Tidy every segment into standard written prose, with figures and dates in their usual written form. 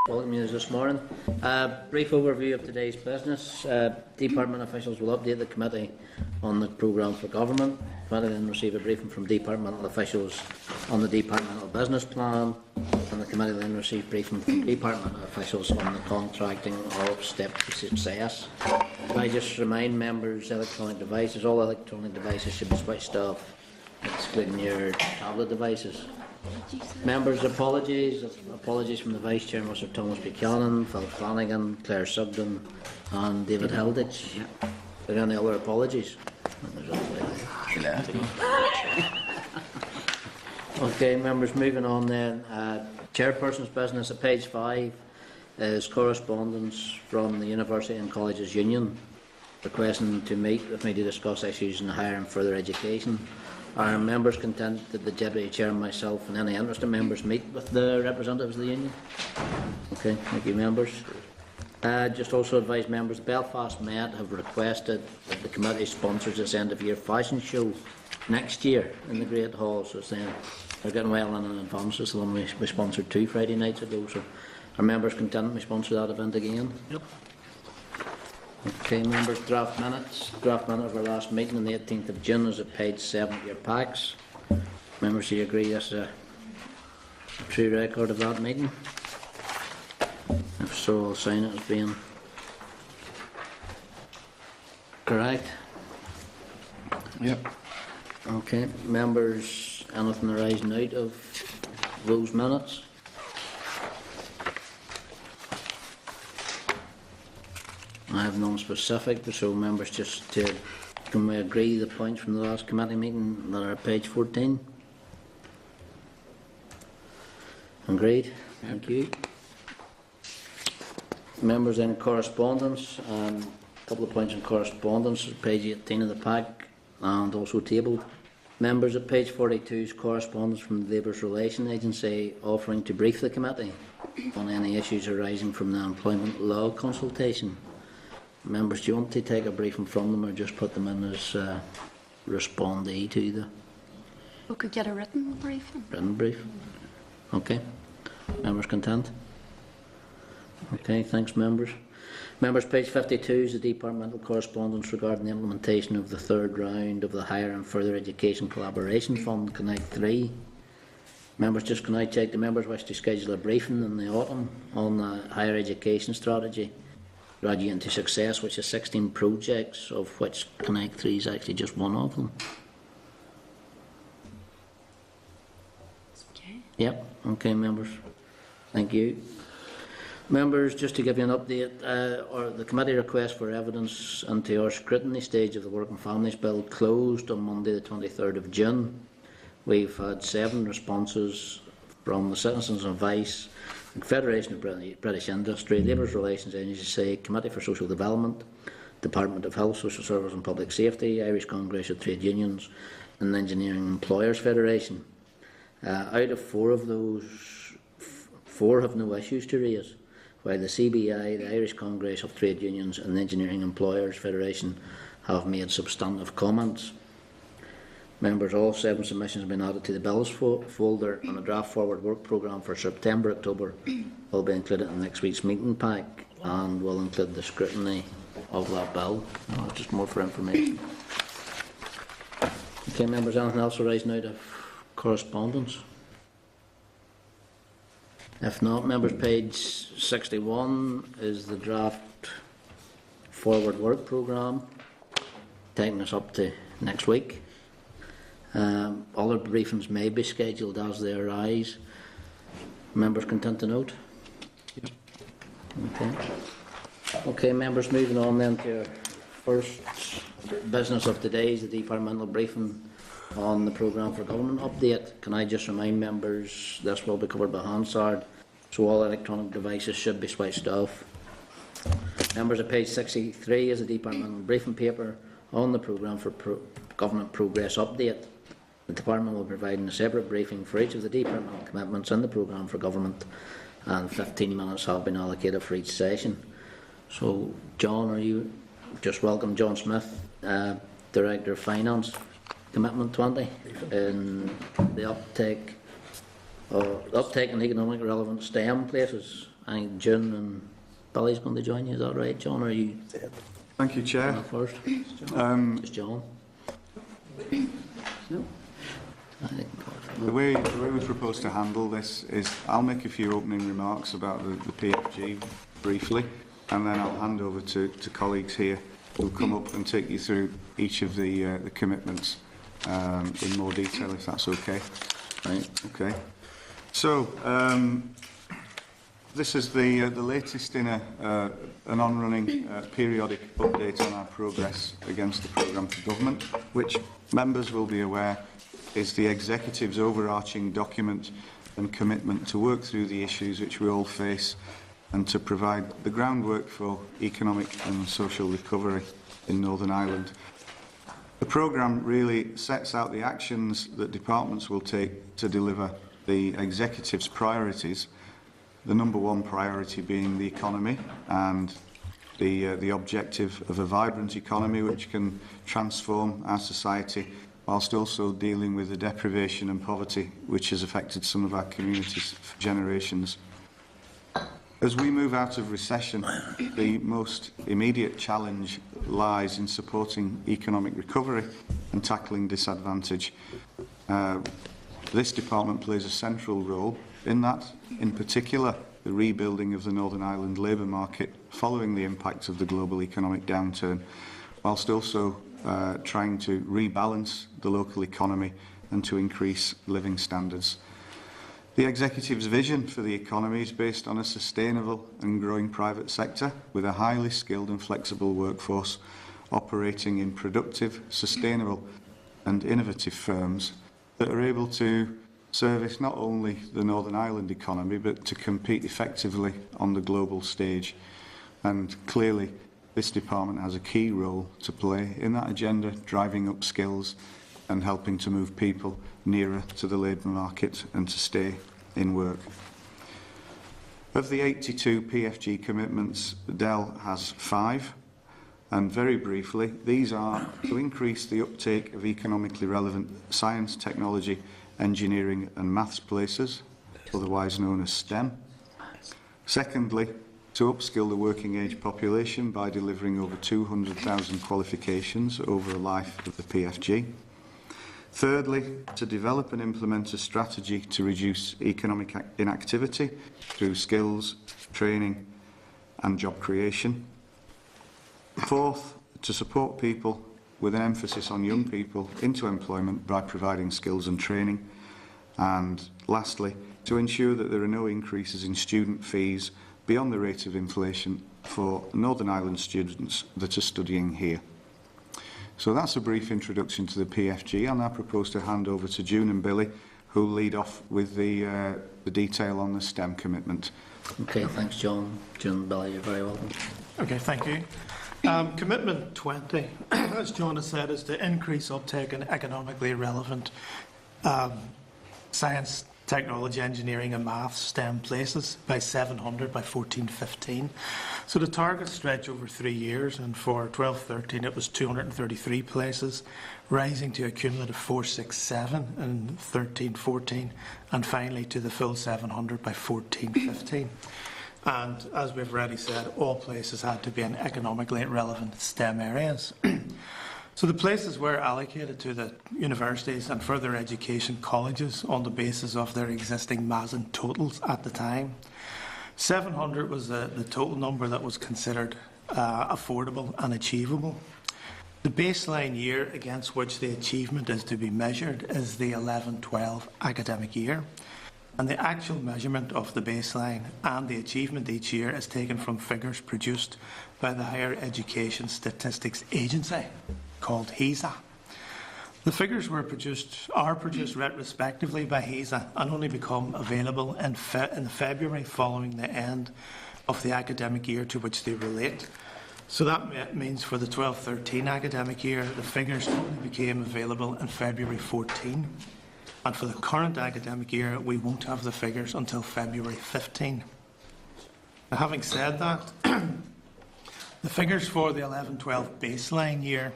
Welcome you this morning. Brief overview of today's business. Department officials will update the committee on the programme for government. The committee then receive a briefing from departmental officials on the departmental business plan, and the committee then receive briefing from departmental officials on the contracting of Step to Success. I just remind members, electronic devices, all electronic devices should be switched off, excluding your tablet devices. Members, apologies from the Vice Chair, Mr Thomas Buchanan, Phil Flanagan, Claire Sugden and David Hilditch. Are there any other apologies? Okay, members, moving on then. Chairperson's business at page 5 is correspondence from the University and Colleges Union requesting to meet with me to discuss issues in higher and further education. Are members content that the Deputy Chair and myself and any interested members meet with the representatives of the Union? Okay, thank you, members. Just also advise members, the Belfast Met have requested that the committee sponsors its end-of-year fashion show next year in the Great Hall. So they're getting well in advance. It's the one we sponsored 2 Friday nights ago. So are members content we sponsor that event again? Yep. Okay, members, draft minutes. Draft minute of our last meeting on the 18th of June is at page 7 of your packs. Members, do you agree this is a true record of that meeting? If so, I'll sign it as being correct. Yep. Okay, members, anything arising out of those minutes? I have none specific, so members, just can we agree the points from the last committee meeting that are at page 14? Agreed. Thank you. Members, in correspondence, a couple of points in correspondence, page 18 of the pack, and also tabled. Members, at page 42 is correspondence from the Labour's Relations Agency offering to brief the committee on any issues arising from the employment law consultation. Members, do you want to take a briefing from them or just put them in as respondee to the... We could get a written briefing. Written brief? Okay. Members content? Okay, thanks members. Members, page 52 is the departmental correspondence regarding the implementation of the 3rd round of the Higher and Further Education Collaboration Fund, Connect 3. Members, just can I check the members wish to schedule a briefing in the autumn on the higher education strategy? Graduating to Success, which is 16 projects, of which Connect 3 is actually just one of them. Okay. Yep, okay members. Thank you. Members, just to give you an update, the committee request for evidence into our scrutiny stage of the Working Families Bill closed on Monday the 23rd of June. We've had 7 responses from the Citizens Advice, Confederation of British Industry, Labour's Relations Agency, Committee for Social Development, Department of Health, Social Service and Public Safety, Irish Congress of Trade Unions and Engineering Employers Federation. Out of 4 of those, 4 have no issues to raise, while the CBI, the Irish Congress of Trade Unions and the Engineering Employers Federation have made substantive comments. Members, all 7 submissions have been added to the bills folder, and a draft forward work programme for September-October will be included in next week's meeting pack and will include the scrutiny of that bill. Just more for information. Okay, members, anything else arising out of correspondence? If not, members, page 61 is the draft forward work programme, taking us up to next week. Other briefings may be scheduled as they arise. Members content to note? Yep. Okay. Okay, members, moving on then to our first business of today is the departmental briefing on the programme for government update. Can I just remind members this will be covered by Hansard, so all electronic devices should be switched off. Members, at page 63 is a departmental briefing paper on the programme for government progress update. The department will be providing a separate briefing for each of the departmental commitments in the programme for government, and 15 minutes have been allocated for each session. So, John, are you just welcome John Smith, Director of Finance, Commitment 20, in the uptake in economic relevant STEM places. I think June and Billy's going to join you. Is that right, John? Or are you Thank you, Chair. first? It's John. No. The way we propose to handle this is I'll make a few opening remarks about the PFG briefly, and then I'll hand over to colleagues here who'll come up and take you through each of the commitments in more detail, if that's okay. Right. Okay. So this is the latest in an on-running periodic update on our progress against the programme for government, which members will be aware is the Executive's overarching document and commitment to work through the issues which we all face and to provide the groundwork for economic and social recovery in Northern Ireland. The programme really sets out the actions that departments will take to deliver the Executive's priorities, the number one priority being the economy and the objective of a vibrant economy which can transform our society whilst also dealing with the deprivation and poverty which has affected some of our communities for generations. As we move out of recession, the most immediate challenge lies in supporting economic recovery and tackling disadvantage. This department plays a central role in that, in particular the rebuilding of the Northern Ireland labour market following the impact of the global economic downturn, whilst also trying to rebalance the local economy and to increase living standards. The Executive's vision for the economy is based on a sustainable and growing private sector with a highly skilled and flexible workforce operating in productive, sustainable and innovative firms that are able to service not only the Northern Ireland economy but to compete effectively on the global stage. And clearly this department has a key role to play in that agenda, driving up skills and helping to move people nearer to the labour market and to stay in work. Of the 82 PFG commitments, DEL has 5, and very briefly, these are to increase the uptake of economically relevant science, technology, engineering and maths places, otherwise known as STEM. Secondly, to upskill the working age population by delivering over 200,000 qualifications over the life of the PFG. Thirdly, to develop and implement a strategy to reduce economic inactivity through skills, training and job creation. Fourth, to support people with an emphasis on young people into employment by providing skills and training. And lastly, to ensure that there are no increases in student fees beyond the rate of inflation for Northern Ireland students that are studying here. So that's a brief introduction to the PFG. I'll now propose to hand over to June and Billy, who will lead off with the detail on the STEM commitment. Okay, thanks, John. June and Billy, you're very welcome. Okay, thank you. Commitment 20, as John has said, is to increase uptake in economically relevant science, technology, engineering and maths STEM places by 700 by 14-15. So the targets stretch over 3 years, and for 12-13 it was 233 places, rising to a cumulative 467 in 13-14, and finally to the full 700 by 14-15. And as we've already said, all places had to be in economically relevant STEM areas. So the places were allocated to the universities and further education colleges on the basis of their existing MASN totals at the time. 700 was the total number that was considered affordable and achievable. The baseline year against which the achievement is to be measured is the 11-12 academic year. And the actual measurement of the baseline and the achievement each year is taken from figures produced by the Higher Education Statistics Agency, called HESA. The figures are produced retrospectively by HESA and only become available in February following the end of the academic year to which they relate. So that means for the 12-13 academic year, the figures only became available in February 14. And for the current academic year, we won't have the figures until February 15. Now, having said that, the figures for the 11-12 baseline year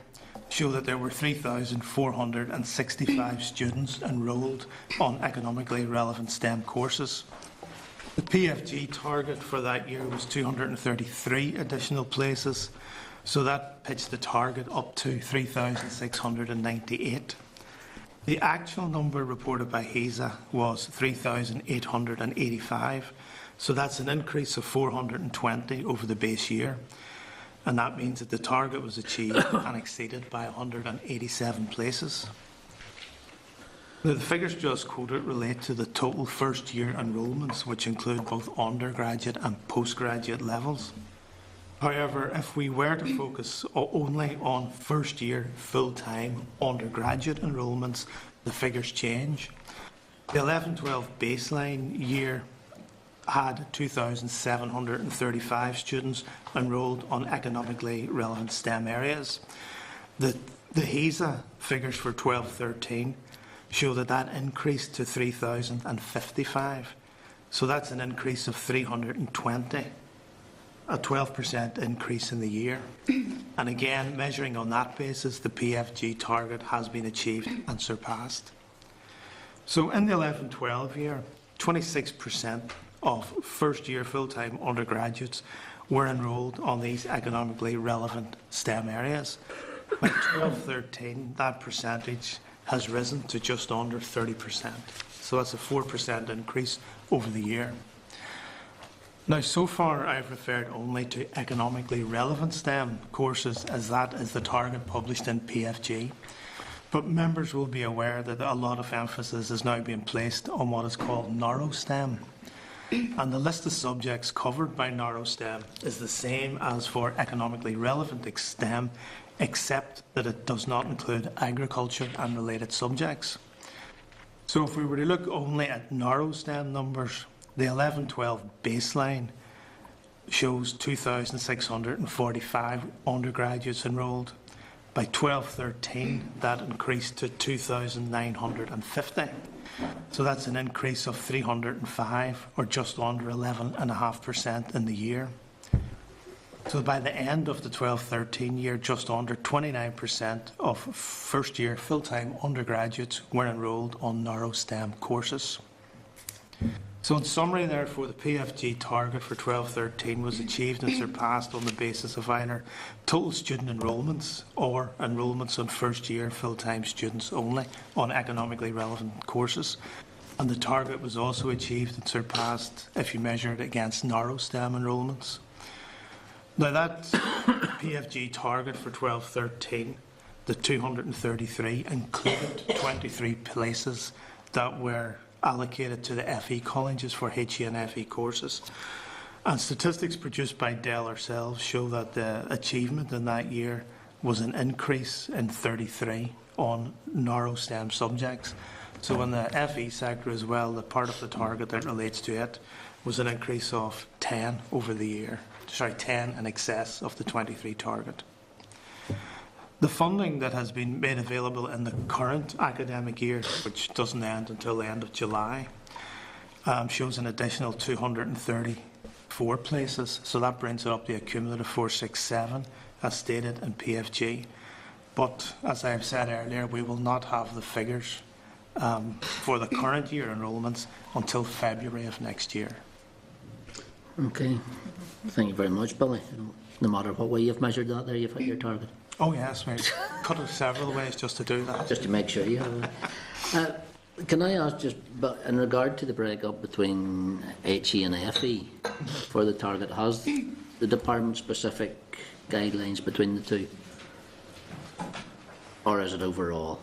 show that there were 3,465 students enrolled on economically relevant STEM courses. The PFG target for that year was 233 additional places, so that pitched the target up to 3,698. The actual number reported by HESA was 3,885, so that's an increase of 420 over the base year, and that means that the target was achieved and exceeded by 187 places. Now, the figures just quoted relate to the total first-year enrolments, which include both undergraduate and postgraduate levels. However, if we were to focus only on first-year full-time undergraduate enrolments, the figures change. The 11-12 baseline year had 2,735 students enrolled on economically relevant STEM areas. The HESA figures for 12-13 show that that increased to 3,055. So that's an increase of 320, a 12% increase in the year. And again, measuring on that basis, the PFG target has been achieved and surpassed. So in the 11-12 year, 26% of first-year full-time undergraduates were enrolled on these economically relevant STEM areas. By 12-13, that percentage has risen to just under 30%. So that's a 4% increase over the year. Now, so far, I've referred only to economically relevant STEM courses, as that is the target published in PFG. But members will be aware that a lot of emphasis is now being placed on what is called narrow STEM. And the list of subjects covered by narrow STEM is the same as for economically relevant STEM, except that it does not include agriculture and related subjects. So if we were to look only at narrow STEM numbers, the 11-12 baseline shows 2,645 undergraduates enrolled. By 12-13, that increased to 2,950. So that's an increase of 305, or just under 11.5% in the year. So by the end of the 12-13 year, just under 29% of first-year full-time undergraduates were enrolled on narrow STEM courses. So in summary, therefore, the PFG target for 12-13 was achieved and surpassed on the basis of either total student enrolments or enrolments on first-year full-time students only on economically relevant courses. And the target was also achieved and surpassed if you measure it against narrow STEM enrolments. Now, that PFG target for 12-13, the 233, included 23 places that were allocated to the FE colleges for HE and FE courses. And statistics produced by Dell ourselves show that the achievement in that year was an increase in 33 on narrow STEM subjects. So in the FE sector as well, the part of the target that relates to it was an increase of 10 over the year. 10 in excess of the 23 target. The funding that has been made available in the current academic year, which doesn't end until the end of July, shows an additional 234 places. So that brings it up to a cumulative 467, as stated in PFG. But as I have said earlier, we will not have the figures for the current year enrolments until February of next year. Okay. Thank you very much, Billy. No matter what way you've measured that there, you've hit your target. Oh yes, we cut it several ways just to do that. Just to make sure you have it. Can I ask just, but in regard to the break-up between HE and FE for the target, has the department specific guidelines between the two? Or is it overall?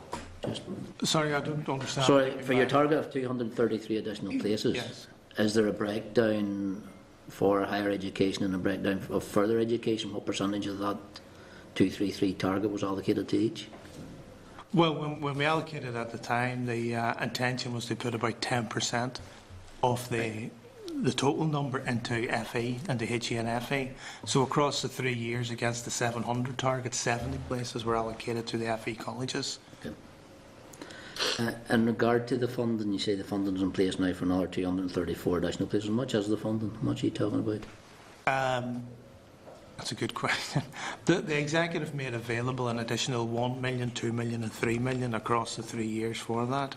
Just Sorry, I don't understand. sorry, for your target of 233 additional places, Yes. is there a breakdown for higher education and a breakdown of further education? What percentage of that 233 target was allocated to each? Well, when we allocated at the time, the intention was to put about 10% of the total number into FE, into HE and FE. So across the 3 years against the 700 target, 70 places were allocated to the FE colleges. Okay. In regard to the funding, you say the funding is in place now for another 234 additional places. How much is the funding? How much are you talking about? That's a good question. The executive made available an additional 1 million, 2 million and 3 million across the 3 years for that.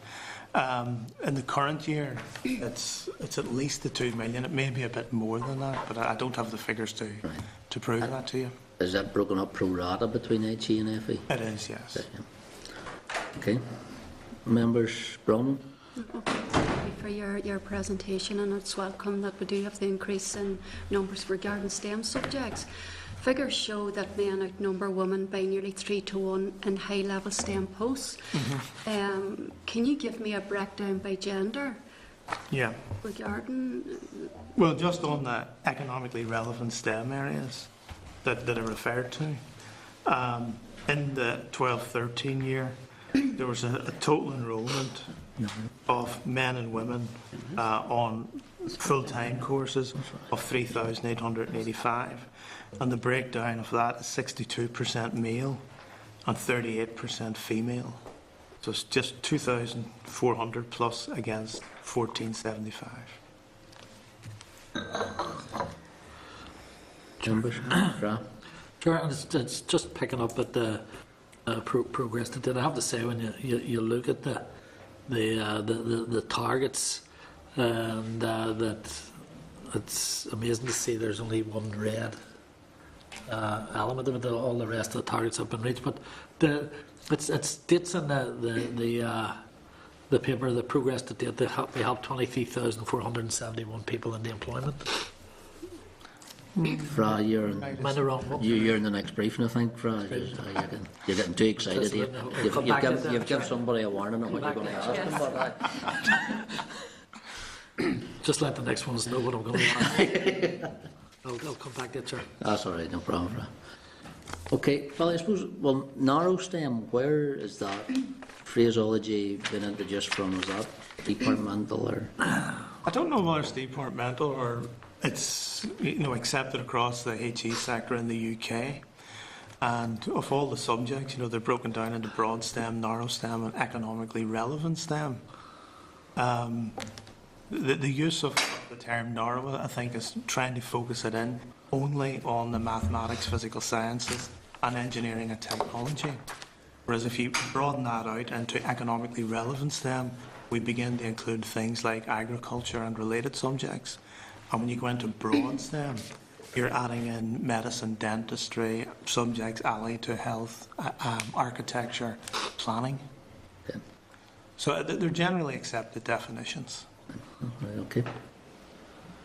In the current year, it's at least the 2 million. It may be a bit more than that, but I don't have the figures to prove that to you. Is that broken up pro rata between HE and FE? It is, yes. Okay. Members, Bronwyn? Thank you for your presentation, and it's welcome that we do have the increase in numbers regarding STEM subjects. Figures show that men outnumber women by nearly 3 to 1 in high-level STEM posts. Can you give me a breakdown by gender? Yeah. Regarding... Well, just on the economically relevant STEM areas that I referred to, in the 12-13 year, there was a total enrolment of men and women on full-time courses of 3,885, and the breakdown of that is 62% male and 38% female. So it's just 2,400 plus against 1,475. Members? Fra? Sure, and it's just picking up at the progress that did. I have to say, when you look at the targets, and that it's amazing to see there's only one red element of it. All the rest of the targets have been reached, but it states in the paper, the progress to date, they have 23,471 people in the employment. Fra, you're Am I the wrong one? in the next briefing, I think, Fra. You're getting too excited here. You've given somebody a warning on what you're going to ask them about that. Just let the next ones know what I'm going to ask. I'll come back to it, sir. That's all right, no problem, Fra. Okay, well, I suppose, narrow STEM, where is that phraseology been introduced from? Is that departmental or...? I don't know whether it's departmental or it's accepted across the HE sector in the UK. And of all the subjects, they're broken down into broad STEM, narrow STEM, and economically relevant STEM. The use of the term narrow, I think, is trying to focus it in only on the mathematics, physical sciences, and engineering and technology. Whereas if you broaden that out into economically relevant STEM, we begin to include things like agriculture and related subjects. And when you go into broad STEM, you're adding in medicine, dentistry, subjects allied to health, architecture, planning. Okay. So they're generally accepted definitions. Right, okay.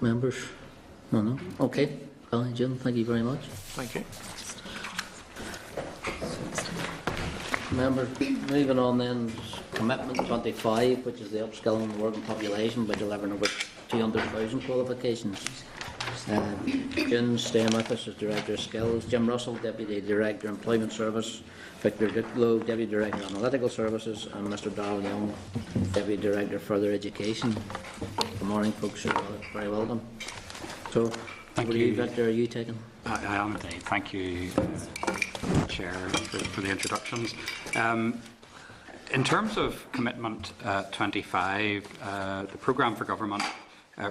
Members? No? Okay. Colin, Jim, thank you very much. Thank you. Members, moving on then, Commitment 25, which is the upskilling of the working population by delivering over 200,000 qualifications. Jim Stamathis is Director of Skills, Jim Russell, Deputy Director Employment Service, Victor Dicklow, Deputy Director Analytical Services, and Mr Darrell Young, Deputy Director Further Education. Good morning, folks. You're very welcome. So, over to you, Victor. Are you taking? I am indeed. Thank you, Chair, for the introductions. In terms of Commitment 25, the Programme for Government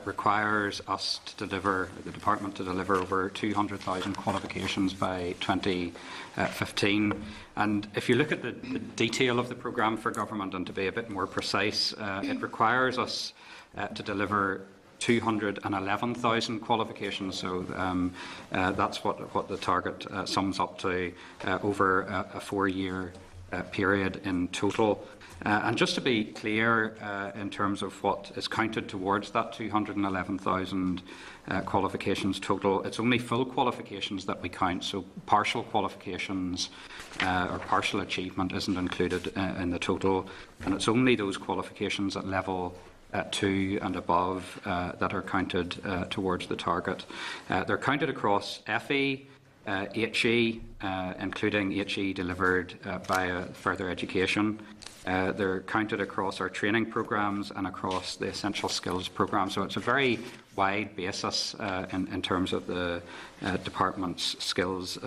requires us to deliver, the Department to deliver over 200,000 qualifications by 2015. And if you look at the detail of the Programme for Government, and to be a bit more precise, it requires us to deliver 211,000 qualifications, so that's what the target sums up to over a 4-year period in total. And just to be clear, in terms of what is counted towards that 211,000 qualifications total, it's only full qualifications that we count, so partial qualifications or partial achievement isn't included in the total, and it's only those qualifications at level 2 and above that are counted towards the target. They're counted across FE, HE, including HE delivered by further education. They're counted across our training programmes and across the essential skills programme. So it's a very wide basis in terms of the department's skills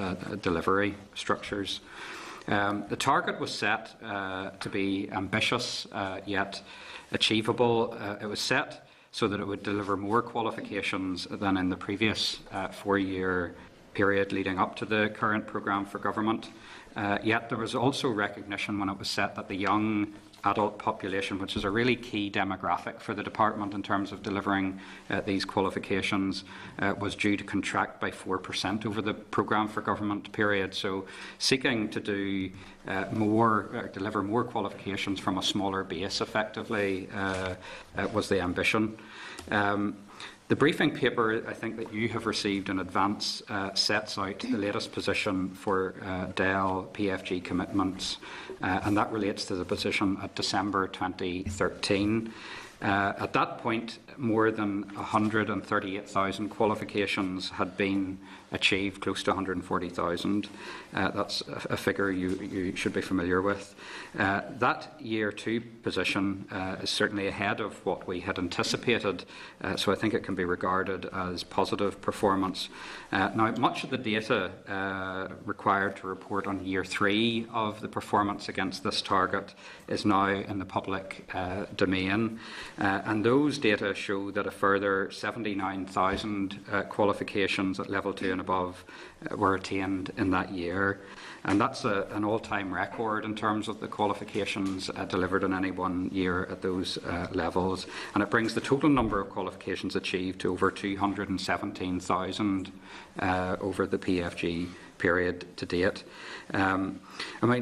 delivery structures. The target was set to be ambitious yet achievable. It was set so that it would deliver more qualifications than in the previous 4-year period leading up to the current programme for government. Yet there was also recognition when it was set that the young adult population, which is a really key demographic for the department in terms of delivering these qualifications, was due to contract by 4% over the programme for government period. So seeking to do deliver more qualifications from a smaller base effectively was the ambition. The briefing paper, I think, that you have received in advance sets out the latest position for DEL PFG commitments, and that relates to the position at December 2013. At that point, more than 138,000 qualifications had been achieved, close to 140,000. That's a figure you should be familiar with. That Year 2 position is certainly ahead of what we had anticipated, so I think it can be regarded as positive performance. Now, much of the data required to report on Year 3 of the performance against this target is now in the public domain, and those data show that a further 79,000 qualifications at level 2 and above were attained in that year. And that's an all-time record in terms of the qualifications delivered in any one year at those levels. And it brings the total number of qualifications achieved to over 217,000 over the PFG period to date.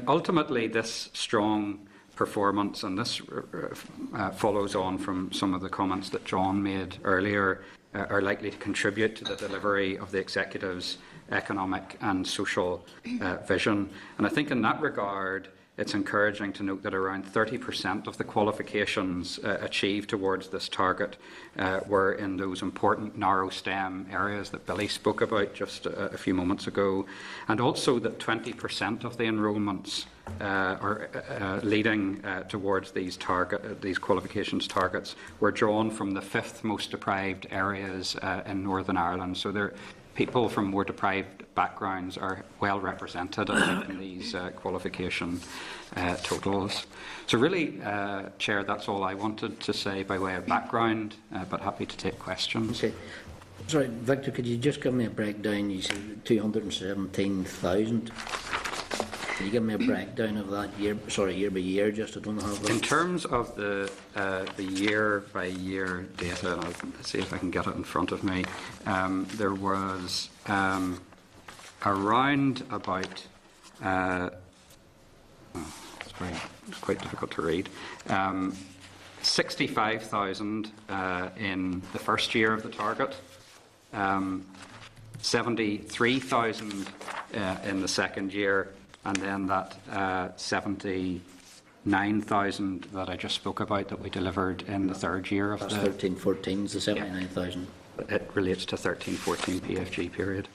Ultimately, this strong performance, and this follows on from some of the comments that John made earlier, are likely to contribute to the delivery of the Executive's economic and social vision. And I think in that regard, it's encouraging to note that around 30% of the qualifications achieved towards this target were in those important narrow STEM areas that Billy spoke about just a few moments ago, and also that 20% of the enrolments are leading towards these qualifications targets were drawn from the 5th most deprived areas in Northern Ireland. So people from more deprived backgrounds are well represented, I think, in these qualification totals. So really, Chair, that's all I wanted to say by way of background, but happy to take questions. Okay. Sorry, Victor, could you just give me a breakdown? You said 217,000. Can you give me a breakdown of that year by year, just I don't have that? In terms of the year by year data, and I'll see if I can get it in front of me, there was around about, it's quite difficult to read, 65,000 in the first year of the target, 73,000 in the second year, and then that 79,000 that I just spoke about that we delivered in the third year of the 13-14 is the 79,000. Yeah. It relates to 13-14 PFG period.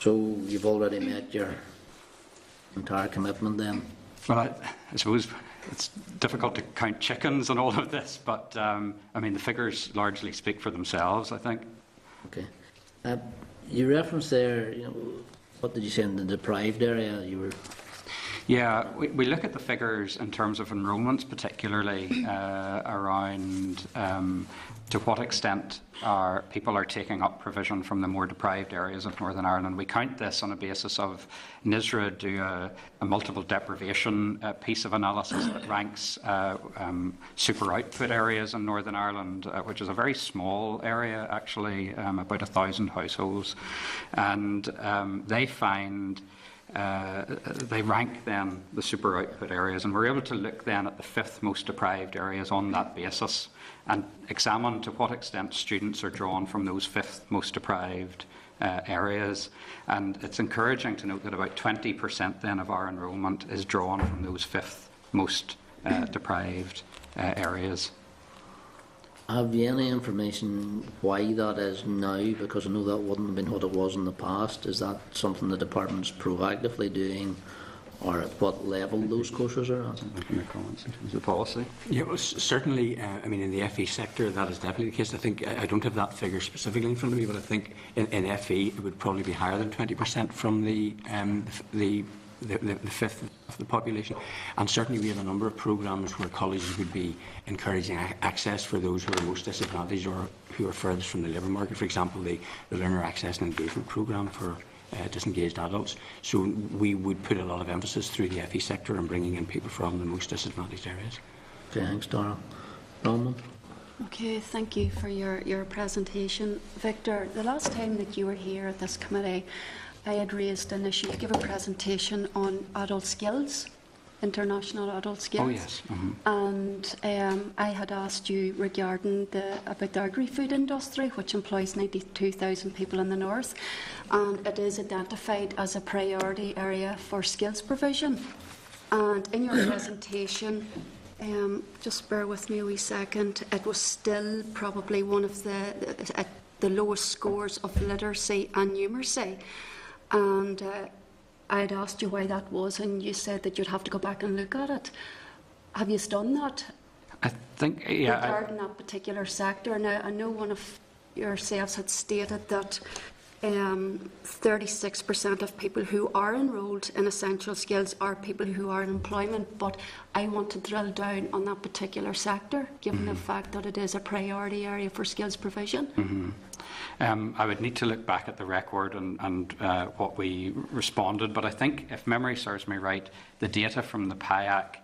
So you've already met your entire commitment then? Well, I suppose it's difficult to count chickens and all of this, but the figures largely speak for themselves, I think. Okay. You referenced there, what did you say in the deprived area? Yeah, we look at the figures in terms of enrolments, particularly around to what extent people are taking up provision from the more deprived areas of Northern Ireland. We count this on a basis of NISRA do a multiple deprivation piece of analysis that ranks super output areas in Northern Ireland, which is a very small area, actually, about 1,000 households. And they find they rank then the super output areas, and we're able to look then at the 5th most deprived areas on that basis and examine to what extent students are drawn from those 5th most deprived areas. And it's encouraging to note that about 20% then of our enrolment is drawn from those 5th most deprived areas. Have you any information why that is now? Because I know that wouldn't have been what it was in the past. Is that something the department's proactively doing, or at what level those courses are at? The policy? Yeah, well, certainly, in the FE sector, that is definitely the case. I think, I don't have that figure specifically in front of me, but I think in FE it would probably be higher than 20% from the 5th of the population. And certainly we have a number of programmes where colleges would be encouraging access for those who are most disadvantaged or who are furthest from the labour market. For example, the Learner Access and Engagement programme for disengaged adults. So we would put a lot of emphasis through the FE sector on bringing in people from the most disadvantaged areas. Okay, thanks, Darrell. Bronwyn? Okay, thank you for your presentation. Victor, the last time that you were here at this committee, I had raised an issue. You gave a presentation on adult skills, international adult skills. Oh, yes. And I had asked you regarding about the agri-food industry, which employs 92,000 people in the north, and it is identified as a priority area for skills provision. And in your presentation, just bear with me a wee second, it was still probably one of the lowest scores of literacy and numeracy. And I had asked you why that was, and you said that you'd have to go back and look at it. Have you done that? I think, yeah. Regarding that particular sector. Now, I know one of yourselves had stated that 36% of people who are enrolled in essential skills are people who are in employment, but I want to drill down on that particular sector, given the fact that it is a priority area for skills provision. I would need to look back at the record and what we responded, but I think, if memory serves me right, the data from the PIAC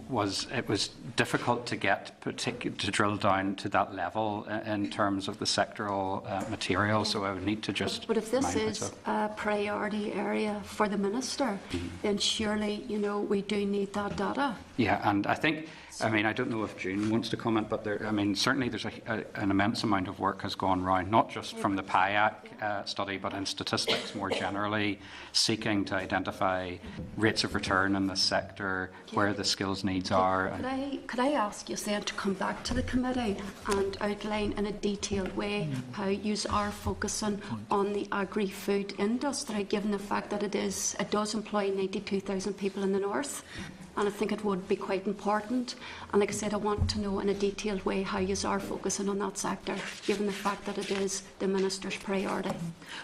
was difficult to get to drill down to that level in terms of the sectoral material, so I would need to just. But if this is a priority area for the Minister, then surely, we do need that data. Yeah, and I think, I don't know if June wants to comment, but certainly there's an immense amount of work has gone round, not just from the PIAC study, but in statistics more generally, seeking to identify rates of return in the sector, where the skills needs are. Could I ask you then to come back to the committee and outline in a detailed way how you are focusing on the agri-food industry, given the fact that it does employ 92,000 people in the north? And I think it would be quite important. And like I said, I want to know in a detailed way how you are focusing on that sector, given the fact that it is the Minister's priority.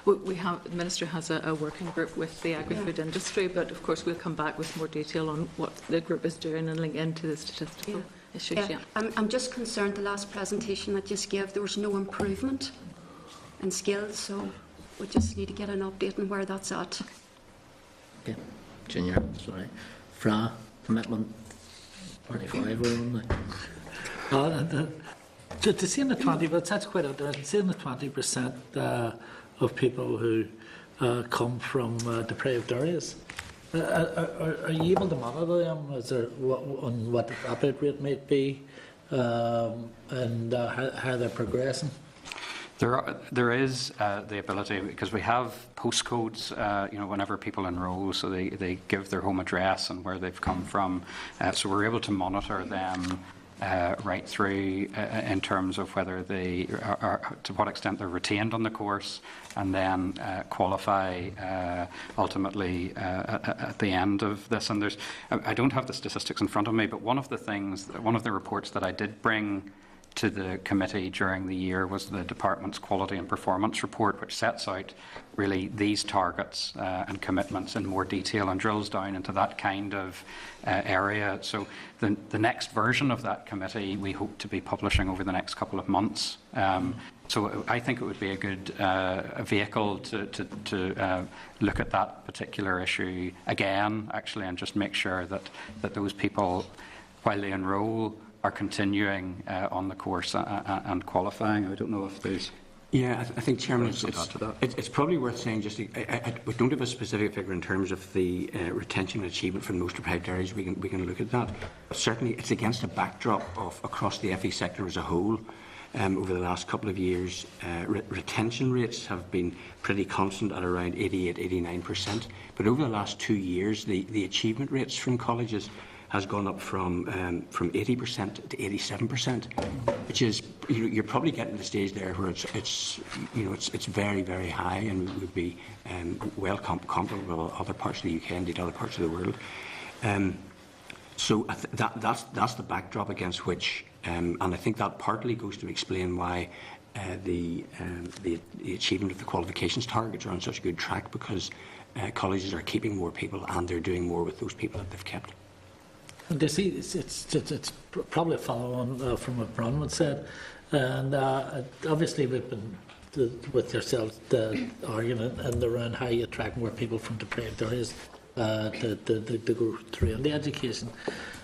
The Minister has a working group with the agri-food industry, but of course we'll come back with more detail on what the group is doing and link into the statistical issues. Yeah. I'm just concerned the last presentation that you gave, there was no improvement in skills, so we just need to get an update on where that's at. Okay, Junior, sorry. Fra, commitment 25 we're on now. To see in the 20, but that's quite out there. To see in the 20% of people who come from deprived areas, are you able to monitor them? Is there on what the uptake rate might be, and how they're progressing? There is the ability, because we have postcodes, whenever people enrol, so they give their home address and where they've come from, so we're able to monitor them right through in terms of whether they are, to what extent they're retained on the course, and then qualify ultimately at the end of this. And I don't have the statistics in front of me, but one of the reports that I did bring to the committee during the year was the department's quality and performance report, which sets out really these targets and commitments in more detail and drills down into that kind of area. So the next version of that committee we hope to be publishing over the next couple of months. So I think it would be a good vehicle to look at that particular issue again, actually, and just make sure that those people, while they enrol, are continuing on the course and qualifying. I don't know if there's. Yeah, I think, Chairman, it's probably worth saying, we don't have a specific figure in terms of the retention and achievement from most deprived areas. We can look at that. But certainly, it's against a backdrop of across the FE sector as a whole. Over the last couple of years, retention rates have been pretty constant at around 88–89%. But over the last 2 years, the achievement rates from colleges has gone up from 80% to 87%, which is, you're probably getting to the stage there where it's very, very high, and would be well comparable to other parts of the UK, indeed other parts of the world. So that's the backdrop against which, and I think that partly goes to explain why the achievement of the qualifications targets are on such a good track, because colleges are keeping more people and they're doing more with those people that they've kept. And you see, it's probably a follow-on from what Bronwyn said, and obviously we've been with yourselves the argument and around how you attract more people from deprived areas to go through in the education.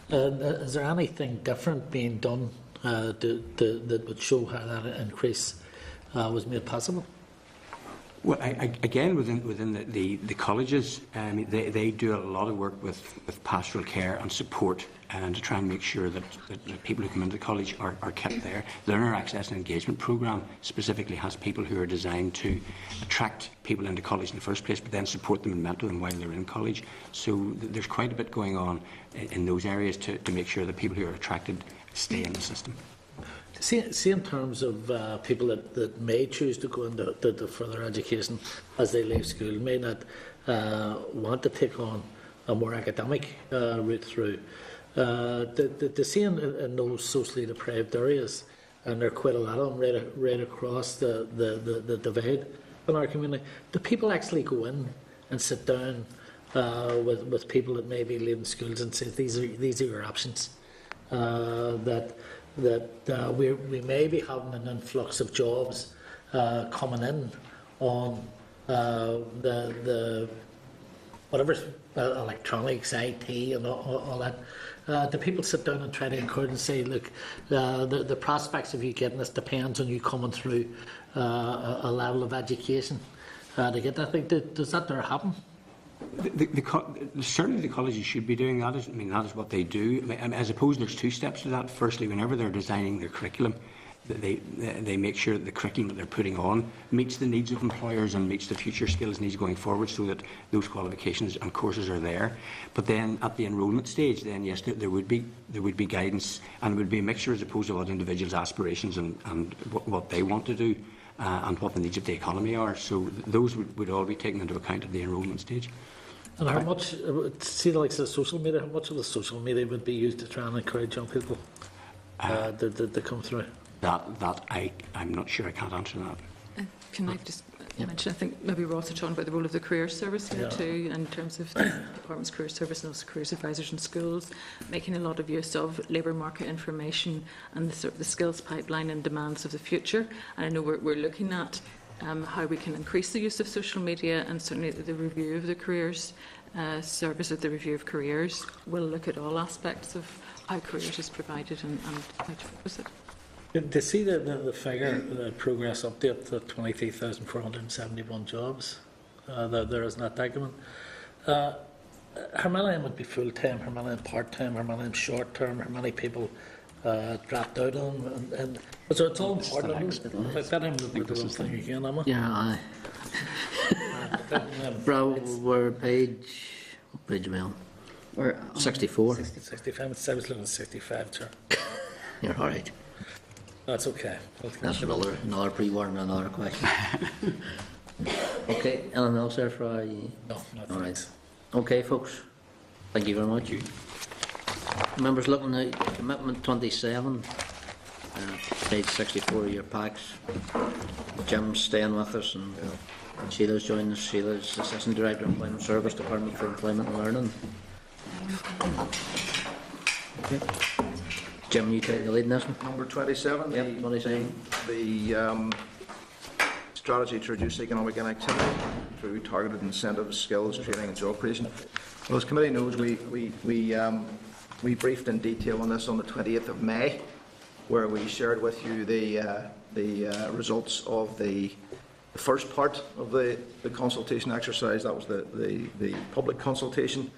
Is there anything different being done that would show how that increase was made possible? Well, again, within the colleges, they do a lot of work with pastoral care and support, and to try and make sure that the people who come into college are kept there. The Learner Access and Engagement Programme specifically has people who are designed to attract people into college in the first place, but then support them and mentor them while they're in college. So there's quite a bit going on in those areas to make sure that people who are attracted stay in the system. See in terms of people that may choose to go into further education as they leave school, may not want to take on a more academic route through. To see in those socially deprived areas, and there are quite a lot of them right across the divide in our community, do people actually go in and sit down with people that may be leaving schools and say, these are your options? That we may be having an influx of jobs coming in on the whatever, electronics, IT and all that. Do people sit down and try to encourage and say, look, the prospects of you getting this depends on you coming through a level of education to get that thing? Does that ever happen? Certainly the colleges should be doing that. That is what they do. I suppose there's two steps to that. Firstly, whenever they're designing their curriculum, they make sure that the curriculum that they're putting on meets the needs of employers and meets the future skills needs going forward, so that those qualifications and courses are there. But then at the enrolment stage, then yes, there would be guidance, and it would be a mixture as opposed to what individuals' aspirations and what they want to do and what the needs of the economy are. So those would all be taken into account at the enrolment stage. And how much, see the likes of social media, how much of the social media would be used to try and encourage young people to come through? I'm not sure. I can't answer that. Can I just mention, I think maybe Ross touched on about the role of the career service here too, in terms of the Department's career service and also careers advisors in schools, making a lot of use of labour market information and the skills pipeline and demands of the future. And I know we're looking at how we can increase the use of social media, and certainly the review of the careers service, of the review of careers, will look at all aspects of how careers is provided and how to focus it. To see the figure, the progress update, the 23,471 jobs there is in that document, how many of them would be full-time, how many of them part-time, how many of them short-term, how many people dropped out on them, and so it's all important. Like that, I'm looking at the wrong thing again, am I? Yeah, aye. Bro, we're page well? We're 64. 65, I was looking at 65, sure. You're all right. That's okay. That's another pre-warn and another question. Okay, anything else there for you? No, not all right. thanks. Okay, folks. Thank you very much. Members, looking at commitment 27, page 64 of your packs. Jim's staying with us, and Sheila's joining us. Sheila's Assistant Director of Employment Service, Department for Employment and Learning. Okay. Jim, you take the lead in this one? Number 27. Yep, 27. The strategy to reduce economic inactivity through targeted incentives, skills, training and job creation. Well, as committee knows, we briefed in detail on this on the 20th of May, where we shared with you the results of the first part of the consultation exercise. That was the public consultation,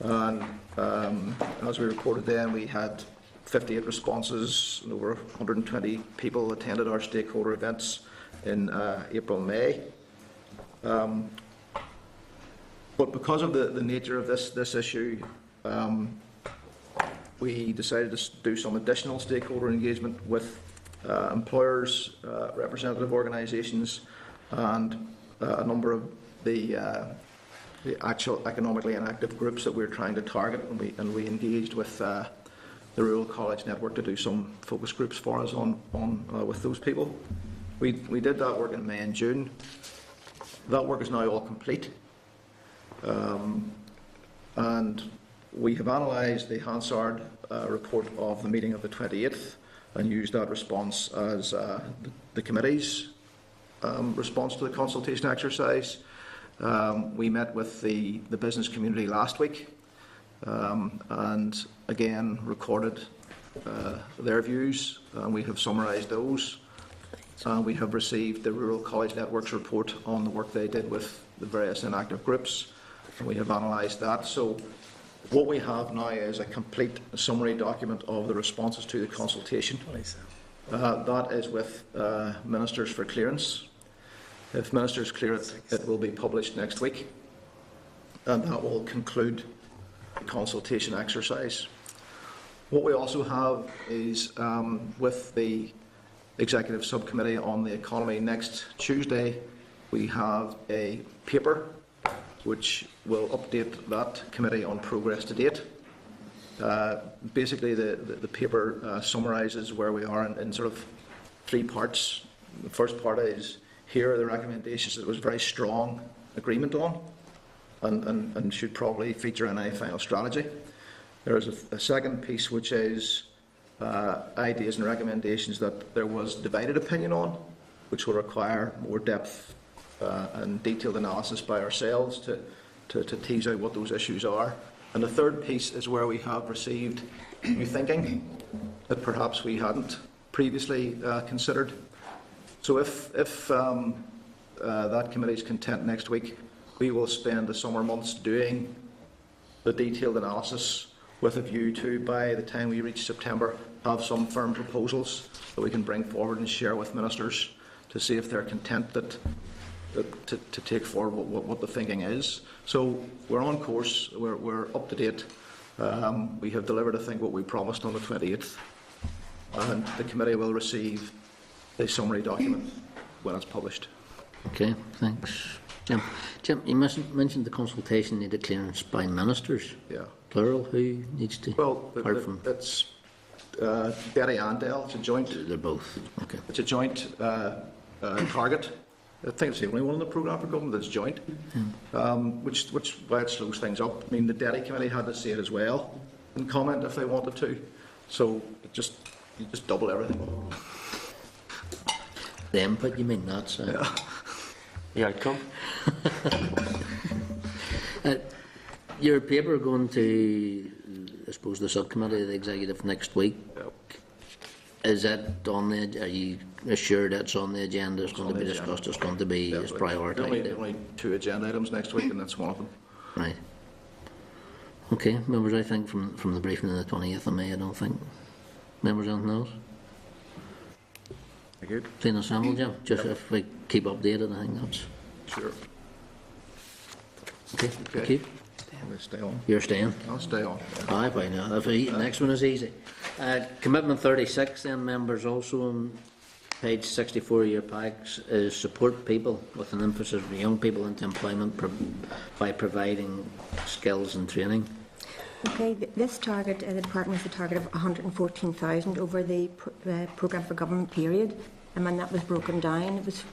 and as we reported then, we had 58 responses, and over 120 people attended our stakeholder events in April and May. But because of the nature of this issue, we decided to do some additional stakeholder engagement with employers, representative organisations, and a number of the actual economically inactive groups that we're trying to target, and we engaged with the Rural College Network to do some focus groups for us on with those people. We did that work in May and June. That work is now all complete, and we have analysed the Hansard report of the meeting of the 28th and used that response as the committee's response to the consultation exercise. We met with the business community last week and again recorded their views, and we have summarised those. We have received the Rural College Network's report on the work they did with the various inactive groups, and we have analysed that. So what we have now is a complete summary document of the responses to the consultation. That is with Ministers for clearance. If Ministers clear it, it will be published next week, and that will conclude the consultation exercise. What we also have is with the Executive Subcommittee on the Economy next Tuesday, we have a paper which will update that committee on progress to date. Basically, the paper summarises where we are in sort of 3 parts. The first part is, here are the recommendations that there was very strong agreement on and should probably feature in any final strategy. There is a second piece which is ideas and recommendations that there was divided opinion on, which will require more depth and detailed analysis by ourselves to tease out what those issues are. And the third piece is where we have received new thinking that perhaps we hadn't previously considered. So if that committee is content next week, we will spend the summer months doing the detailed analysis with a view to, by the time we reach September, have some firm proposals that we can bring forward and share with ministers to see if they're content to take forward what the thinking is. So we're on course, we're up to date. We have delivered, I think, what we promised on the 28th, and the committee will receive a summary document when it's published. Okay, thanks. Jim, you mentioned the consultation needed clearance by ministers. Yeah. Plural, who needs to? Well, apart from it's Derry and Dell. It's a joint. They're both. Okay. It's a joint target. I think it's the only one in the programme for government that's joint, which why it slows things up. I mean, the Derry committee had to see it as well and comment if they wanted to. So you just double everything. The input, you mean that? So. Yeah. The outcome? Your paper going to, I suppose, the subcommittee of the executive next week. Yep. Is that on the? Are you assured that's on the agenda? It's going to be discussed. It's going to be as prioritised. Only 2 agenda items next week, and that's one of them. Right. Okay, members. I think from the briefing on the 20th of May, I don't think members anything else. Very good. Plain and simple, Jim. Just if we keep updated, I think that's Sure. okay. Thank you. We'll stay on. You're staying. I'll stay on. Aye, fine. The next one is easy. Commitment 36, then, members, also on page 64 of your packs, is support people with an emphasis on young people into employment by providing skills and training. Okay, this target, the department has a target of 114,000 over the programme for government period, and that was broken down. It was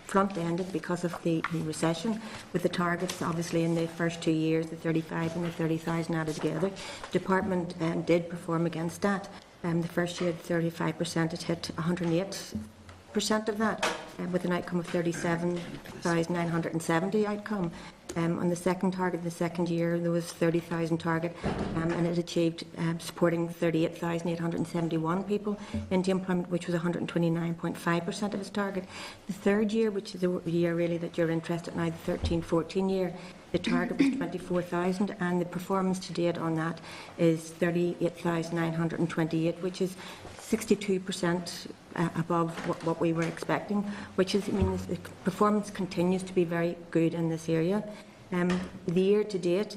front-ended because of the recession, with the targets obviously in the first 2 years, the 35 and the 30,000 added together. The department did perform against that. The first year, 35%, it hit 108% of that, with an outcome of 37,970 outcome. On the second target, the second year, there was 30,000 target, and it achieved supporting 38,871 people into employment, which was 129.5% of its target. The third year, which is the year really that you're interested in now, the 13-14 year, the target was 24,000, and the performance to date on that is 38,928, which is 62% above what we were expecting, which is, I mean, the performance continues to be very good in this area. The year to date,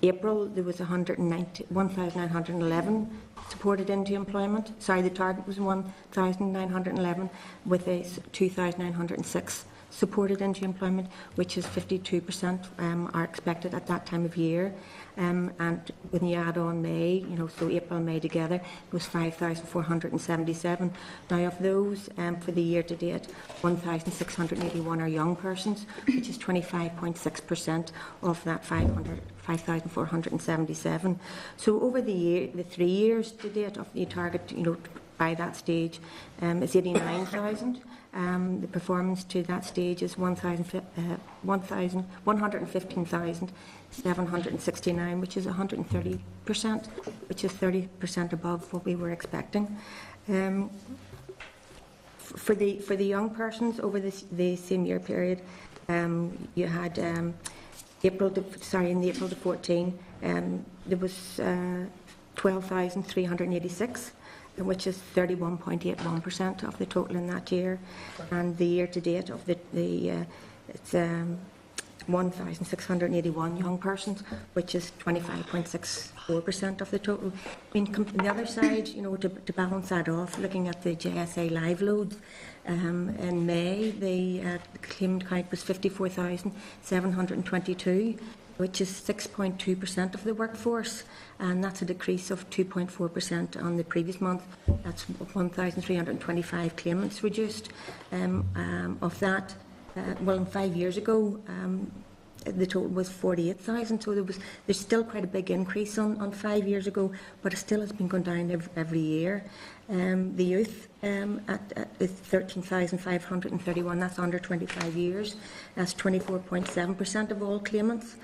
April, there was 1,911 supported into employment. Sorry, the target was 1,911 with a 2,906 supported into employment, which is 52% are expected at that time of year. And when you add on May, so April and May together, it was 5,477. Now, of those, for the year to date, 1,681 are young persons, which is 25.6% of that 5,477. So over the 3 years to date of the target, by that stage is 89,000. The performance to that stage is 115,769, which is 130%, which is 30% above what we were expecting. For the young persons over the same year period, you had in April to 14, there was 12,386, which is 31.81% of the total in that year, and the year to date of it's 1,681 young persons, which is 25.64% of the total. I mean, on the other side, to balance that off, looking at the JSA live loads, in May, the claimed count was 54,722, which is 6.2% of the workforce, and that's a decrease of 2.4% on the previous month. That's 1,325 claimants reduced. Of that, well, 5 years ago, the total was 48,000, so there's still quite a big increase on 5 years ago, but it still has been going down every year. The youth is 13,531, that's under 25 years. That's 24.7% of all claimants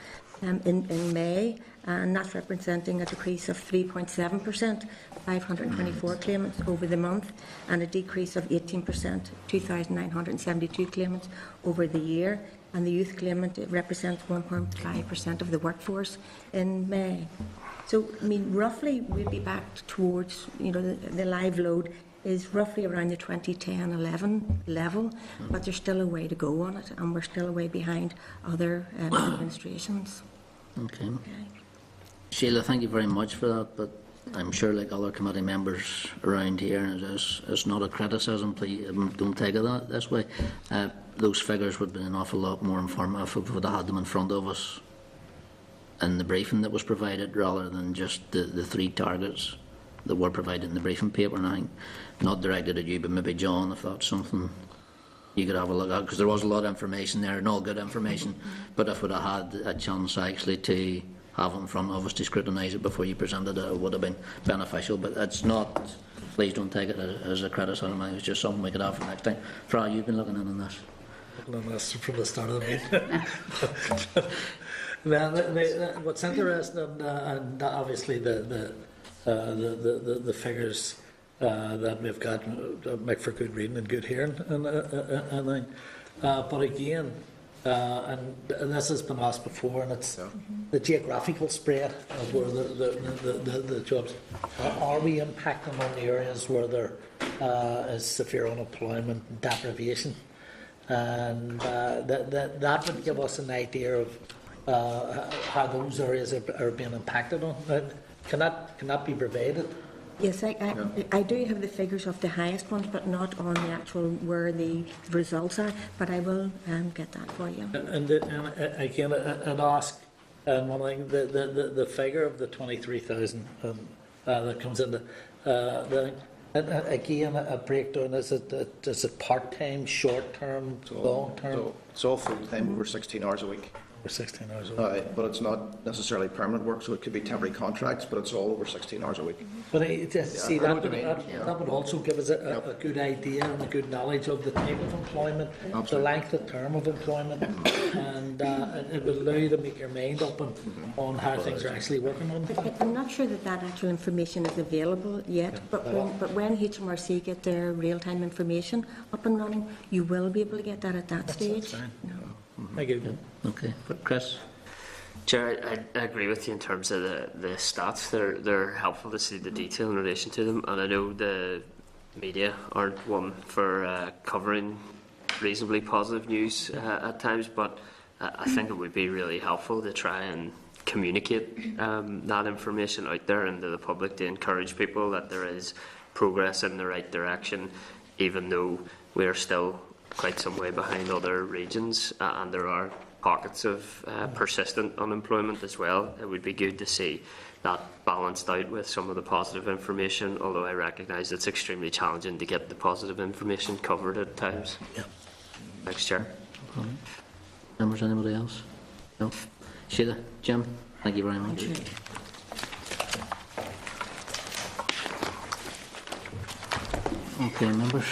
in May, and that's representing a decrease of 3.7%, 524 claimants over the month, and a decrease of 18%, 2,972 claimants over the year. And the youth claimant, it represents 1.5% of the workforce in May. So, I mean, roughly we'll be back towards, the live load is roughly around the 2010-11 level, but there's still a way to go on it, and we're still a way behind other administrations. Okay. Sheila, thank you very much for that, but I'm sure, like other committee members around here, it's not a criticism, please don't take it this way. Those figures would have been an awful lot more informative if we would have had them in front of us in the briefing that was provided, rather than just the three targets that were provided in the briefing paper. And I think, not directed at you, but maybe John, if that's something you could have a look at, because there was a lot of information there, and all good information, but if we'd have had a chance actually to have it in front of us to scrutinise it before you presented it, it would have been beneficial. But it's not, please don't take it as a criticism, it's just something we could have for next time. Fra, you've been looking in on this. Looking on this from the start of the meeting. What's interesting, and obviously the figures that we've got make for good reading and good hearing, but again, and this has been asked before, and it's the geographical spread of where the jobs are we impacting on the areas where there is severe unemployment and deprivation, and that would give us an idea of how those areas are being impacted on. Can that be provided? Yes, I do have the figures of the highest ones, but not on the actual where the results are, but I will get that for you. And again, I'd ask, one thing, the figure of the 23,000 that comes in again, a breakdown, is it part-time, short-term, long-term? It's all full-time, over 16 hours a week. Over 16 hours a week. But it's not necessarily permanent work, so it could be temporary contracts, but it's all over 16 hours a week. But that would also give us a good idea and a good knowledge of the type of employment, the length of term of employment, and it will allow you to make your mind up on how things are actually working on. I'm not sure that actual information is available yet, but when HMRC get their real-time information up and running, you will be able to get that at that stage. Thank you. Okay, Chris? Chair, I agree with you in terms of the stats. They're helpful to see the detail in relation to them, and I know the media aren't one for covering reasonably positive news at times, but I think it would be really helpful to try and communicate that information out there into the public, to encourage people that there is progress in the right direction, even though we're still quite some way behind other regions, and there are pockets of persistent unemployment as well. It would be good to see that balanced out with some of the positive information, although I recognise it's extremely challenging to get the positive information covered at times. Yeah. Thanks, Chair. Members, anybody else? No? Sheila? Jim? Thank you very much. Okay, members.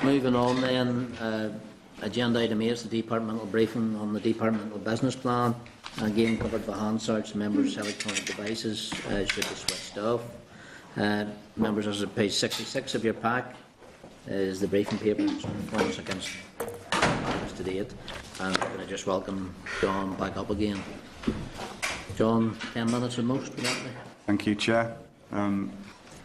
Moving on then, agenda item 8 is the departmental briefing on the departmental business plan. Again, covered by Hansard, members' electronic devices should be switched off. Members, as at page 66 of your pack is the briefing paper in performance against to date. And I just welcome John back up again. John, 10 minutes at most, would that be? Thank you, Chair.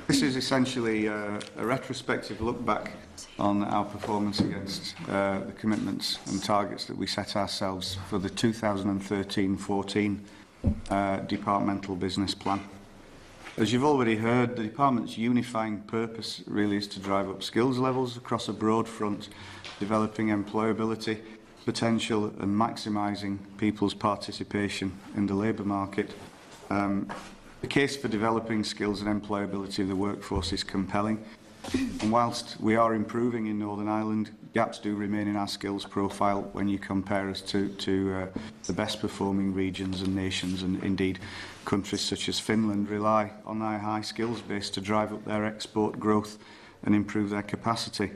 This is essentially a retrospective look back on our performance against the commitments and targets that we set ourselves for the 2013-14 departmental business plan. As you've already heard, the department's unifying purpose really is to drive up skills levels across a broad front, developing employability potential and maximising people's participation in the labour market. The case for developing skills and employability of the workforce is compelling, and whilst we are improving in Northern Ireland, gaps do remain in our skills profile when you compare us to the best performing regions and nations, and indeed countries such as Finland rely on their high skills base to drive up their export growth and improve their capacity.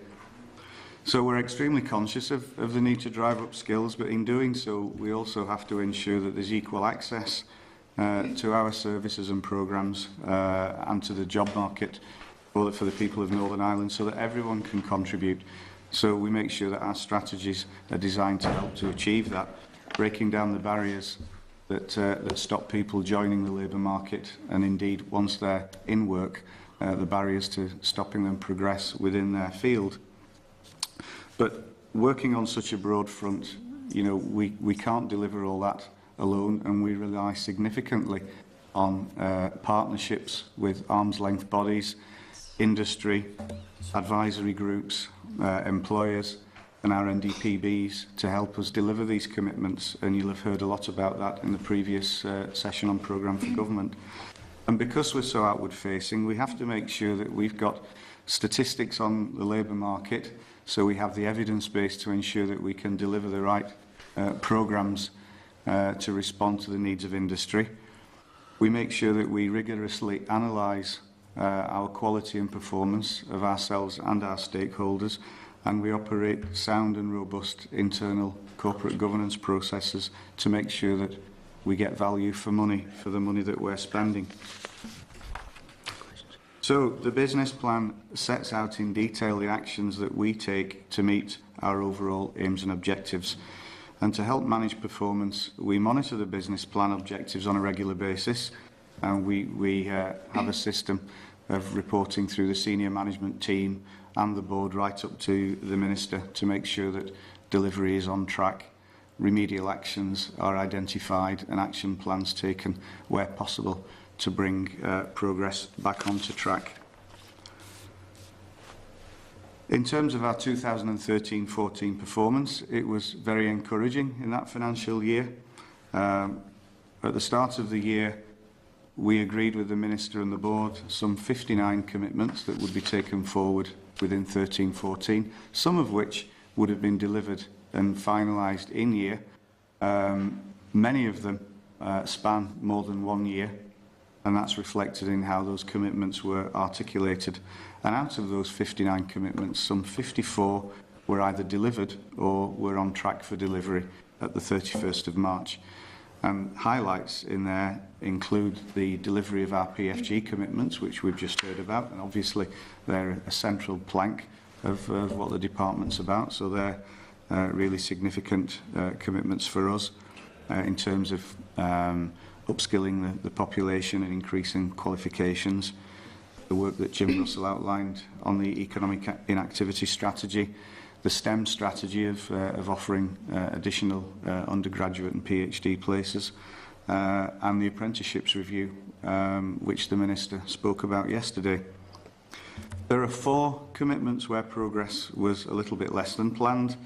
So we're extremely conscious of the need to drive up skills, but in doing so we also have to ensure that there's equal access to our services and programmes and to the job market for the people of Northern Ireland, so that everyone can contribute. So we make sure that our strategies are designed to help to achieve that, breaking down the barriers that stop people joining the labour market, and indeed, once they're in work, the barriers to stopping them progress within their field. But working on such a broad front, you know, we can't deliver all that alone, and we rely significantly on partnerships with arm's length bodies, industry, advisory groups, employers and our NDPBs to help us deliver these commitments, and you'll have heard a lot about that in the previous session on Programme for Government. And because we're so outward facing, we have to make sure that we've got statistics on the labour market, so we have the evidence base to ensure that we can deliver the right programmes to respond to the needs of industry. We make sure that we rigorously analyse our quality and performance of ourselves and our stakeholders, and we operate sound and robust internal corporate governance processes to make sure that we get value for the money that we're spending. So the business plan sets out in detail the actions that we take to meet our overall aims and objectives. And to help manage performance, we monitor the business plan objectives on a regular basis, and we have a system of reporting through the senior management team and the board right up to the Minister to make sure that delivery is on track, remedial actions are identified and action plans taken where possible to bring progress back onto track. In terms of our 2013-14 performance, it was very encouraging in that financial year. At the start of the year, we agreed with the Minister and the Board some 59 commitments that would be taken forward within 13-14, some of which would have been delivered and finalised in year. Many of them span more than 1 year, and that's reflected in how those commitments were articulated. And out of those 59 commitments, some 54 were either delivered or were on track for delivery at the 31st of March. And highlights in there include the delivery of our PFG commitments, which we've just heard about, and obviously they're a central plank of what the department's about, so they're really significant commitments for us in terms of upskilling the population and increasing qualifications. The work that Jim Russell outlined on the economic inactivity strategy, the STEM strategy of offering additional undergraduate and PhD places, and the apprenticeships review, which the Minister spoke about yesterday. There are 4 commitments where progress was a little bit less than planned.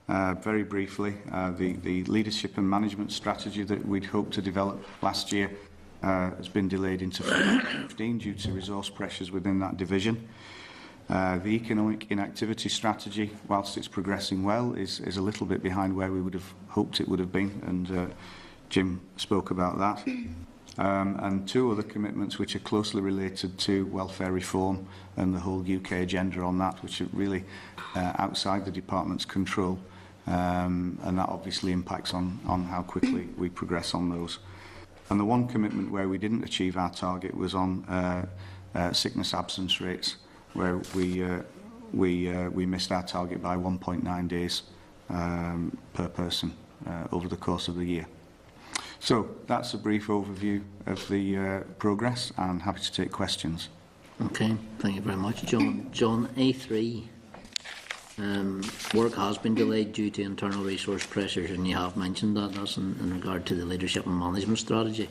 Very briefly, the leadership and management strategy that we'd hoped to develop last year has been delayed into 2015 due to resource pressures within that division. The economic inactivity strategy, whilst it's progressing well, is a little bit behind where we would have hoped it would have been, and Jim spoke about that. and two other commitments which are closely related to welfare reform and the whole UK agenda on that, which are really outside the department's control, and that obviously impacts on how quickly we progress on those. And the one commitment where we didn't achieve our target was on sickness absence rates, where we missed our target by 1.9 days per person over the course of the year. So that's a brief overview of the progress, and happy to take questions. Okay, thank you very much, John. John, A3. Work has been delayed due to internal resource pressures, and you have mentioned that. That's in regard to the leadership and management strategy.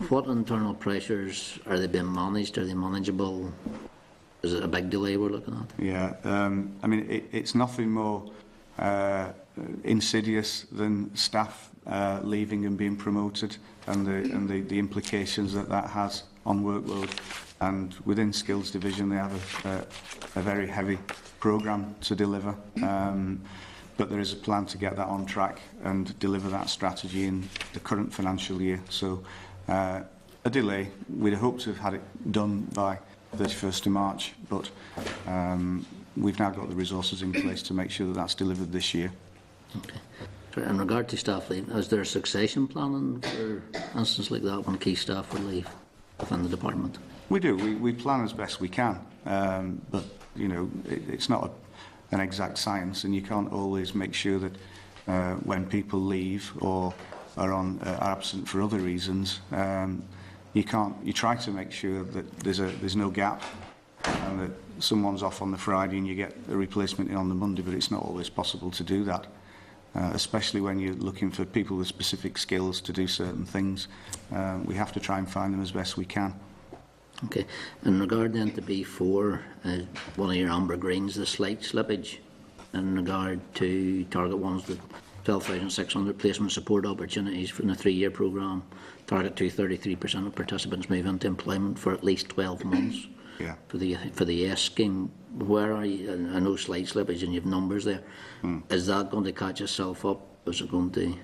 What internal pressures are they being managed? Are they manageable? Is it a big delay we're looking at? Yeah, I mean, it's nothing more insidious than staff leaving and being promoted, and the implications that has on workload. And within Skills Division, they have a very heavy programme to deliver, but there is a plan to get that on track and deliver that strategy in the current financial year. So a delay. We'd hoped to have had it done by 31st of March, but we've now got the resources in place to make sure that that's delivered this year. Okay. So in regard to staff leave, is there a succession planning for instances like that when key staff will leave within the department? We do. We plan as best we can, but you know, it's not an exact science, and you can't always make sure that when people leave or are absent for other reasons, you try to make sure that there's no gap, and that someone's off on the Friday and you get a replacement in on the Monday, but it's not always possible to do that, especially when you're looking for people with specific skills to do certain things. We have to try and find them as best we can. Okay. In regard then to B4, one of your amber greens, the slight slippage in regard to target ones, the 12,600 placement support opportunities from the 3-year programme, target to 33% of participants move into employment for at least 12 months. Yeah. For the YES scheme. Where are you? I know slight slippage and you have numbers there. Is that going to catch itself up? Is it going to?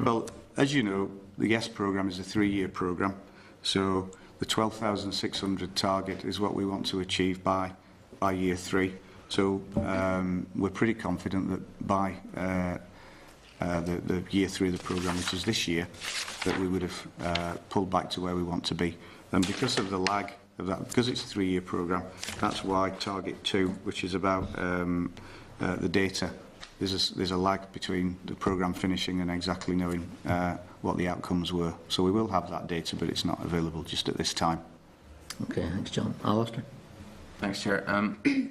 Well, as you know, the YES programme is a 3-year programme, so the 12,600 target is what we want to achieve by year 3. So we're pretty confident that by the year 3 of the programme, which is this year, that we would have pulled back to where we want to be. And because of the lag of that, because it's a 3-year programme, that's why target 2, which is about the data, there's a lag between the programme finishing and exactly knowing what the outcomes were. So we will have that data, but it's not available just at this time. Okay, thanks, John. Alistair? Thanks, Chair.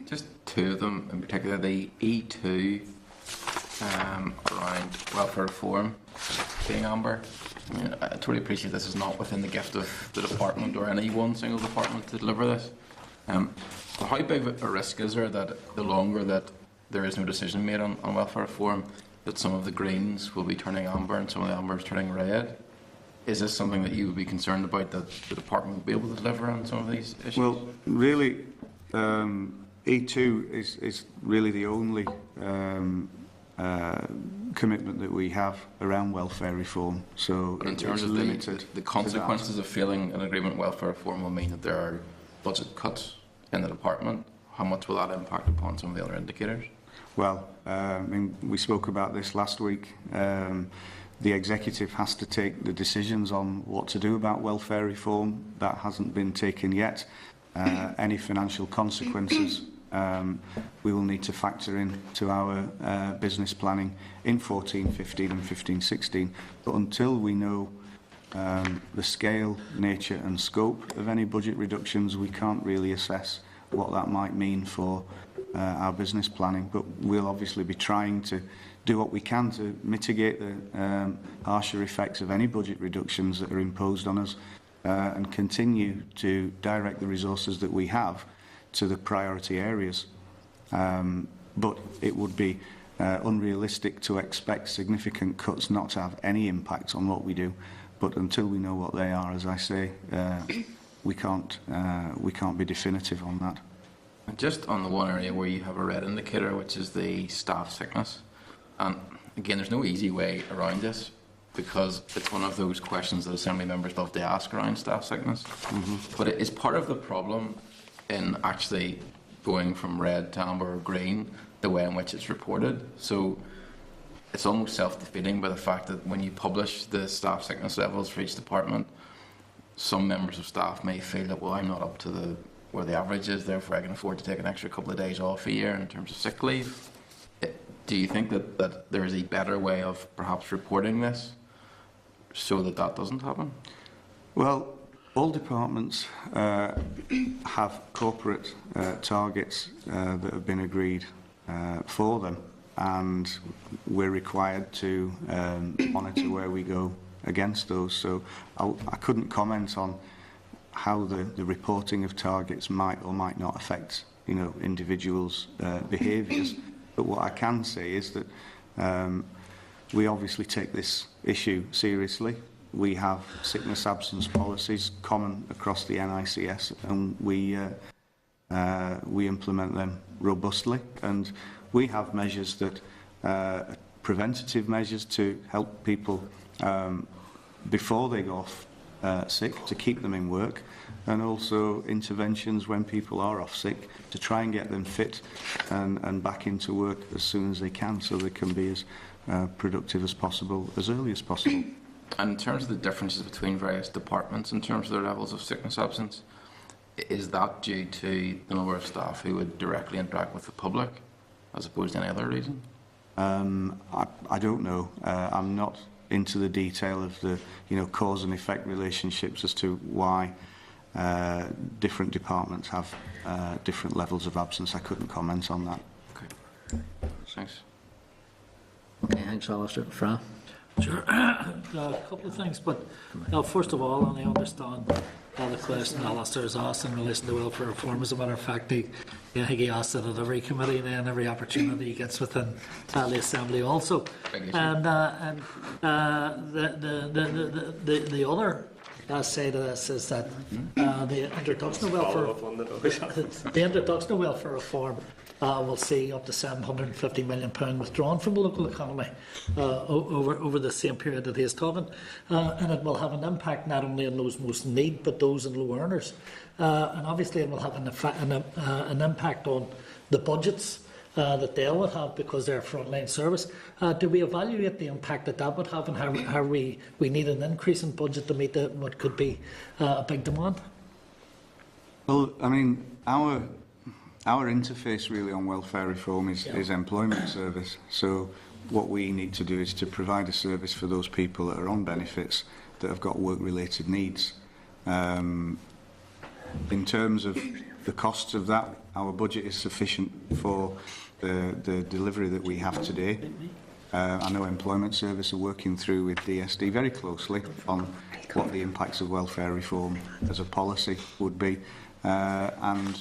Just two of them in particular, the E2 around welfare reform being amber. I totally appreciate this is not within the gift of the department or any one single department to deliver this. But how big a risk is there that the longer that there is no decision made on welfare reform, that some of the greens will be turning amber and some of the ambers turning red? Is this something that you would be concerned about, that the department will be able to deliver on some of these issues? Well, really, E2 is really the only commitment that we have around welfare reform. So but in terms of the consequences of failing an agreement on welfare reform will mean that there are budget cuts in the department. How much will that impact upon some of the other indicators? Well, I mean, we spoke about this last week. The executive has to take the decisions on what to do about welfare reform. That hasn't been taken yet. Any financial consequences we will need to factor in to our business planning in 14-15 and 15-16. But until we know the scale, nature and scope of any budget reductions, we can't really assess what that might mean for our business planning. But we'll obviously be trying to do what we can to mitigate the harsher effects of any budget reductions that are imposed on us, and continue to direct the resources that we have to the priority areas. But it would be unrealistic to expect significant cuts not to have any impact on what we do. But until we know what they are, as I say, we can't be definitive on that. And just on the one area where you have a red indicator, which is the staff sickness, and again, there's no easy way around this, because it's one of those questions that Assembly members love to ask around staff sickness. But it is part of the problem in actually going from red to amber or green, the way in which it's reported. So it's almost self-defeating by the fact that when you publish the staff sickness levels for each department, some members of staff may feel that, well, I'm not up to where the average is, therefore I can afford to take an extra couple of days off a year in terms of sick leave. Do you think that there is a better way of perhaps reporting this so that that doesn't happen? Well, all departments have corporate targets that have been agreed for them, and we're required to monitor where we go against those. So I couldn't comment on how the reporting of targets might or might not affect, individuals' behaviours. But what I can say is that we obviously take this issue seriously. We have sickness absence policies common across the NICS, and we implement them robustly. And we have measures that preventative measures to help people before they go off sick, to keep them in work, and also interventions when people are off sick to try and get them fit and back into work as soon as they can, so they can be as productive as possible, as early as possible. And in terms of the differences between various departments in terms of their levels of sickness absence, is that due to the number of staff who would directly interact with the public as opposed to any other reason? I don't know. I'm not into the detail of the cause and effect relationships as to why different departments have different levels of absence. I couldn't comment on that. Okay. Thanks. Okay, thanks, Alistair. Fra? Sure. A couple of things, but first of all, and I understand the question Alistair has asked in relation to welfare reform. As a matter of fact, I think he asks it at every committee and every opportunity he gets within the Assembly also. And the other side of this is that the introduction of welfare reform will see up to £750 million withdrawn from the local economy over the same period that he is talking, and it will have an impact not only on those most in need but those in low earners, and obviously it will have an impact on the budgets that they would have because they're frontline service. Do we evaluate the impact that would have, and how we need an increase in budget to meet what could be a big demand? Well, I mean, our interface really on welfare reform is employment service. So what we need to do is to provide a service for those people that are on benefits that have got work-related needs. In terms of the costs of that, our budget is sufficient for the delivery that we have today. I know Employment Service are working through with DSD very closely on what the impacts of welfare reform as a policy would be. And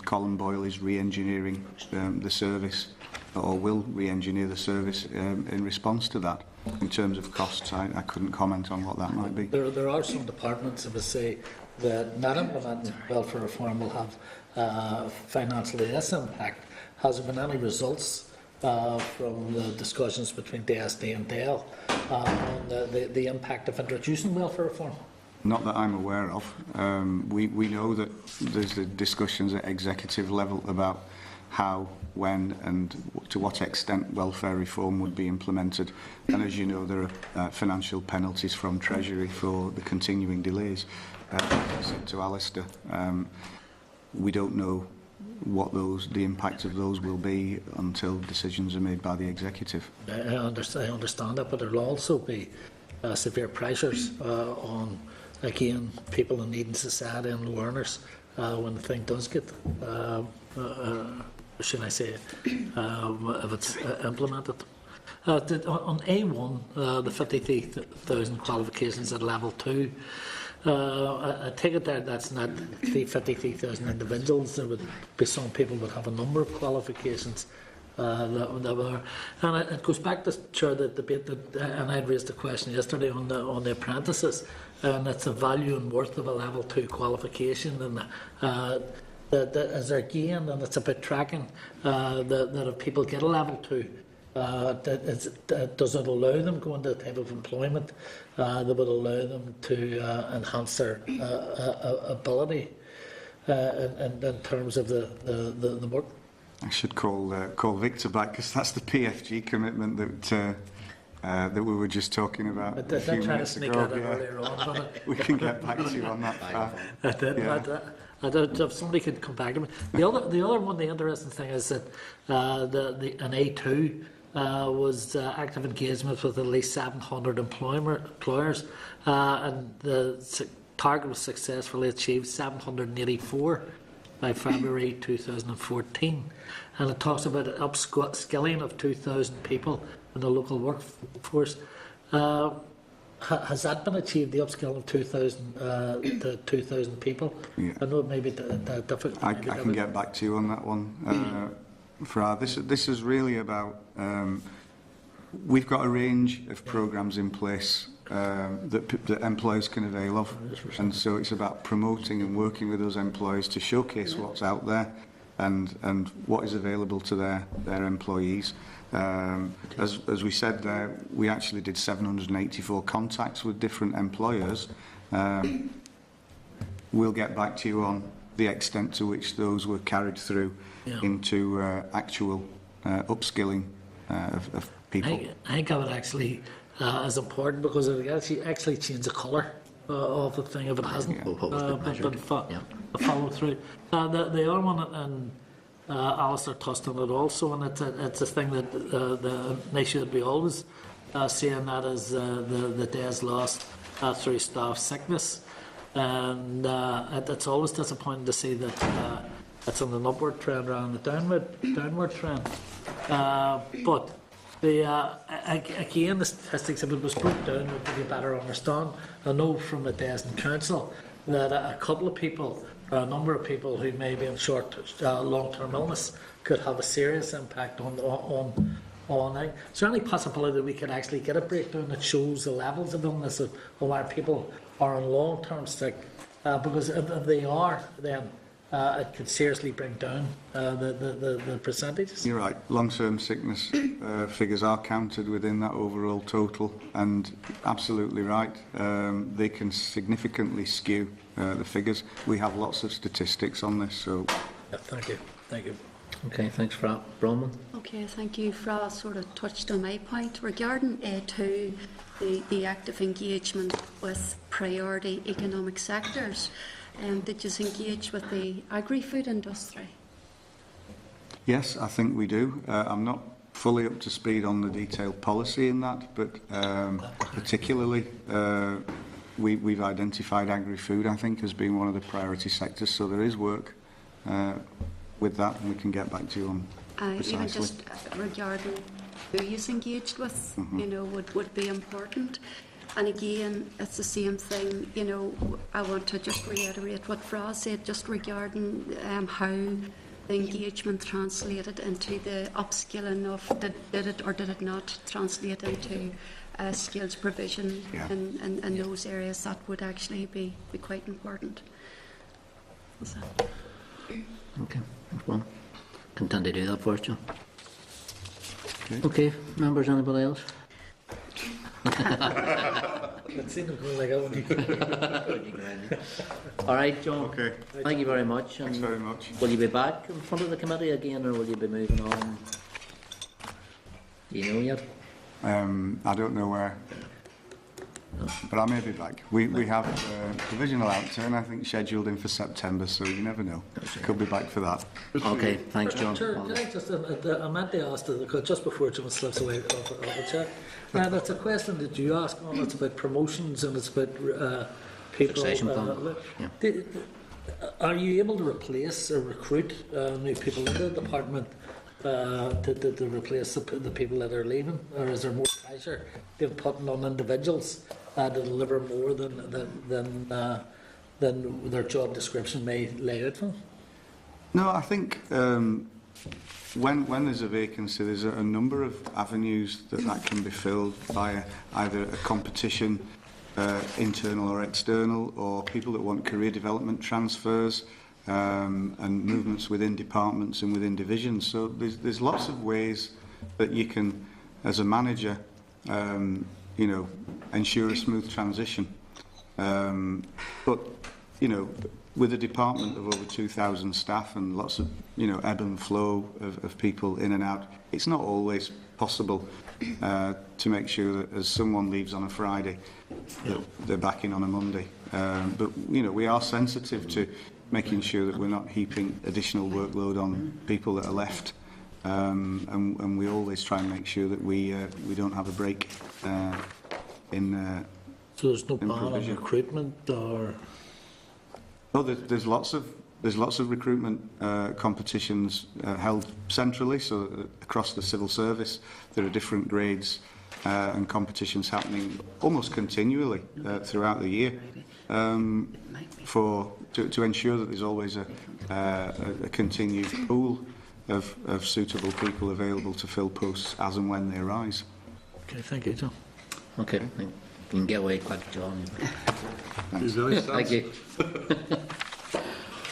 Colin Boyle is re-engineering the service, or will re-engineer the service in response to that. In terms of costs, I couldn't comment on what that might be. There are some departments that would say that not implementing welfare reform will have financially less impact. Has there been any results from the discussions between DSD and DEL on the impact of introducing welfare reform? Not that I'm aware of. We know that there's the discussions at executive level about how, when and to what extent welfare reform would be implemented. And as you know, there are financial penalties from Treasury for the continuing delays. Like I said to Alistair, we don't know what the impact of those will be until decisions are made by the executive. I understand that, but there will also be severe pressures on, again, people in need in society and low earners when the thing does get, should I say, if it's implemented. On A1, the 53,000 qualifications at level 2, I take it that's not 53,000 individuals. There would be some people would have a number of qualifications that were, and it goes back to the debate that, and I raised a question yesterday on the apprentices, and it's the value and worth of a level 2 qualification, and is there gain, and it's about tracking that if people get a level 2 Does it allow them go into the type of employment that would allow them to enhance their ability in terms of the work? I should call Victor back, because that's the PFG commitment that we were just talking about a few minutes ago. On, we can get back to you on that. If somebody could come back to me. The other one, the interesting thing is that an A2 was active engagement with at least 700 employers, and the target was successfully achieved, 784 by February 2014, and it talks about an upskilling of 2,000 people in the local workforce. Has that been achieved, the upskill of 2,000 people? Yeah. I know it may be difficult. I can get back to you on that one. This is really about, we've got a range of programmes in place that employers can avail of, and so it's about promoting and working with those employers to showcase what's out there and what is available to their employees. As we said there, we actually did 784 contacts with different employers. We'll get back to you on the extent to which those were carried through into actual upskilling of people. I think that would actually is important, because it actually change the colour of the thing if it hasn't been followed through. The other one, and Alistair touched on it also, and it's a thing that the issue that we always see, and that is the days lost through staff sickness, and it's always disappointing to see that it's on an upward trend rather than a downward trend. But again, the statistics, if it was broken down, would be better understand. I know from the Desmond Council that a couple of people, a number of people who may be in short, long-term illness, could have a serious impact on. Is there any possibility that we could actually get a breakdown that shows the levels of illness of why people are on long-term sick? Because if they are, then it could seriously bring down the percentages. You're right. Long-term sickness figures are counted within that overall total, and absolutely right. They can significantly skew the figures. We have lots of statistics on this. So, thank you. Okay, thanks for that, Bronwyn. Okay, thank you. Fra sort of touched on my point regarding A2, the active engagement with priority economic sectors. Did you engage with the agri-food industry? yes, I think we do. I'm not fully up to speed on the detailed policy in that, but particularly we've identified agri-food, I think, as being one of the priority sectors, so there is work with that, and we can get back to you on precisely. Even just regarding who you're engaged with, you know, would be important. And again, it's the same thing, you know, I want to just reiterate what Fra said, just regarding how the engagement translated into the upskilling of, did it or did it not translate into skills provision in those areas. That would actually be quite important. So. Okay, that's one. Content to do that for us, John. Okay, members, anybody else? All right, John. Okay. Thank you very much. Thanks very much. Will you be back in front of the committee again, or will you be moving on? Do you know yet? I don't know where, but I may be back. We have a provisional outturn, I think, scheduled in for September, so you never know. Could be back for that. Okay, thanks, John. Sure, can I just, I meant to ask just before John slips away of the chair. Now, that's a question that you asked on. It's about promotions and it's about people. Succession plan. Are you able to replace or recruit new people into the department to replace the people that are leaving, or is there more pressure being put on individuals to deliver more than their job description may lay out for them? No, I think when there's a vacancy, there's a number of avenues that can be filled via either a competition, internal or external, or people that want career development transfers, and movements within departments and within divisions. So there's lots of ways that you can, as a manager, you know, ensure a smooth transition. But, you know, with a department of over 2,000 staff and lots of, you know, ebb and flow of people in and out, it's not always possible to make sure that as someone leaves on a Friday, that they're back in on a Monday. But, you know, we are sensitive to making sure that we're not heaping additional workload on people that are left. And we always try and make sure that we don't have a break in So there's no in ban on provision. recruitment or? Oh, there's lots of recruitment competitions held centrally, so across the civil service there are different grades and competitions happening almost continually throughout the year to ensure that there's always a continued pool of suitable people available to fill posts as and when they arise. Okay, thank you, John. Okay, you can get away quick, John. Thank you.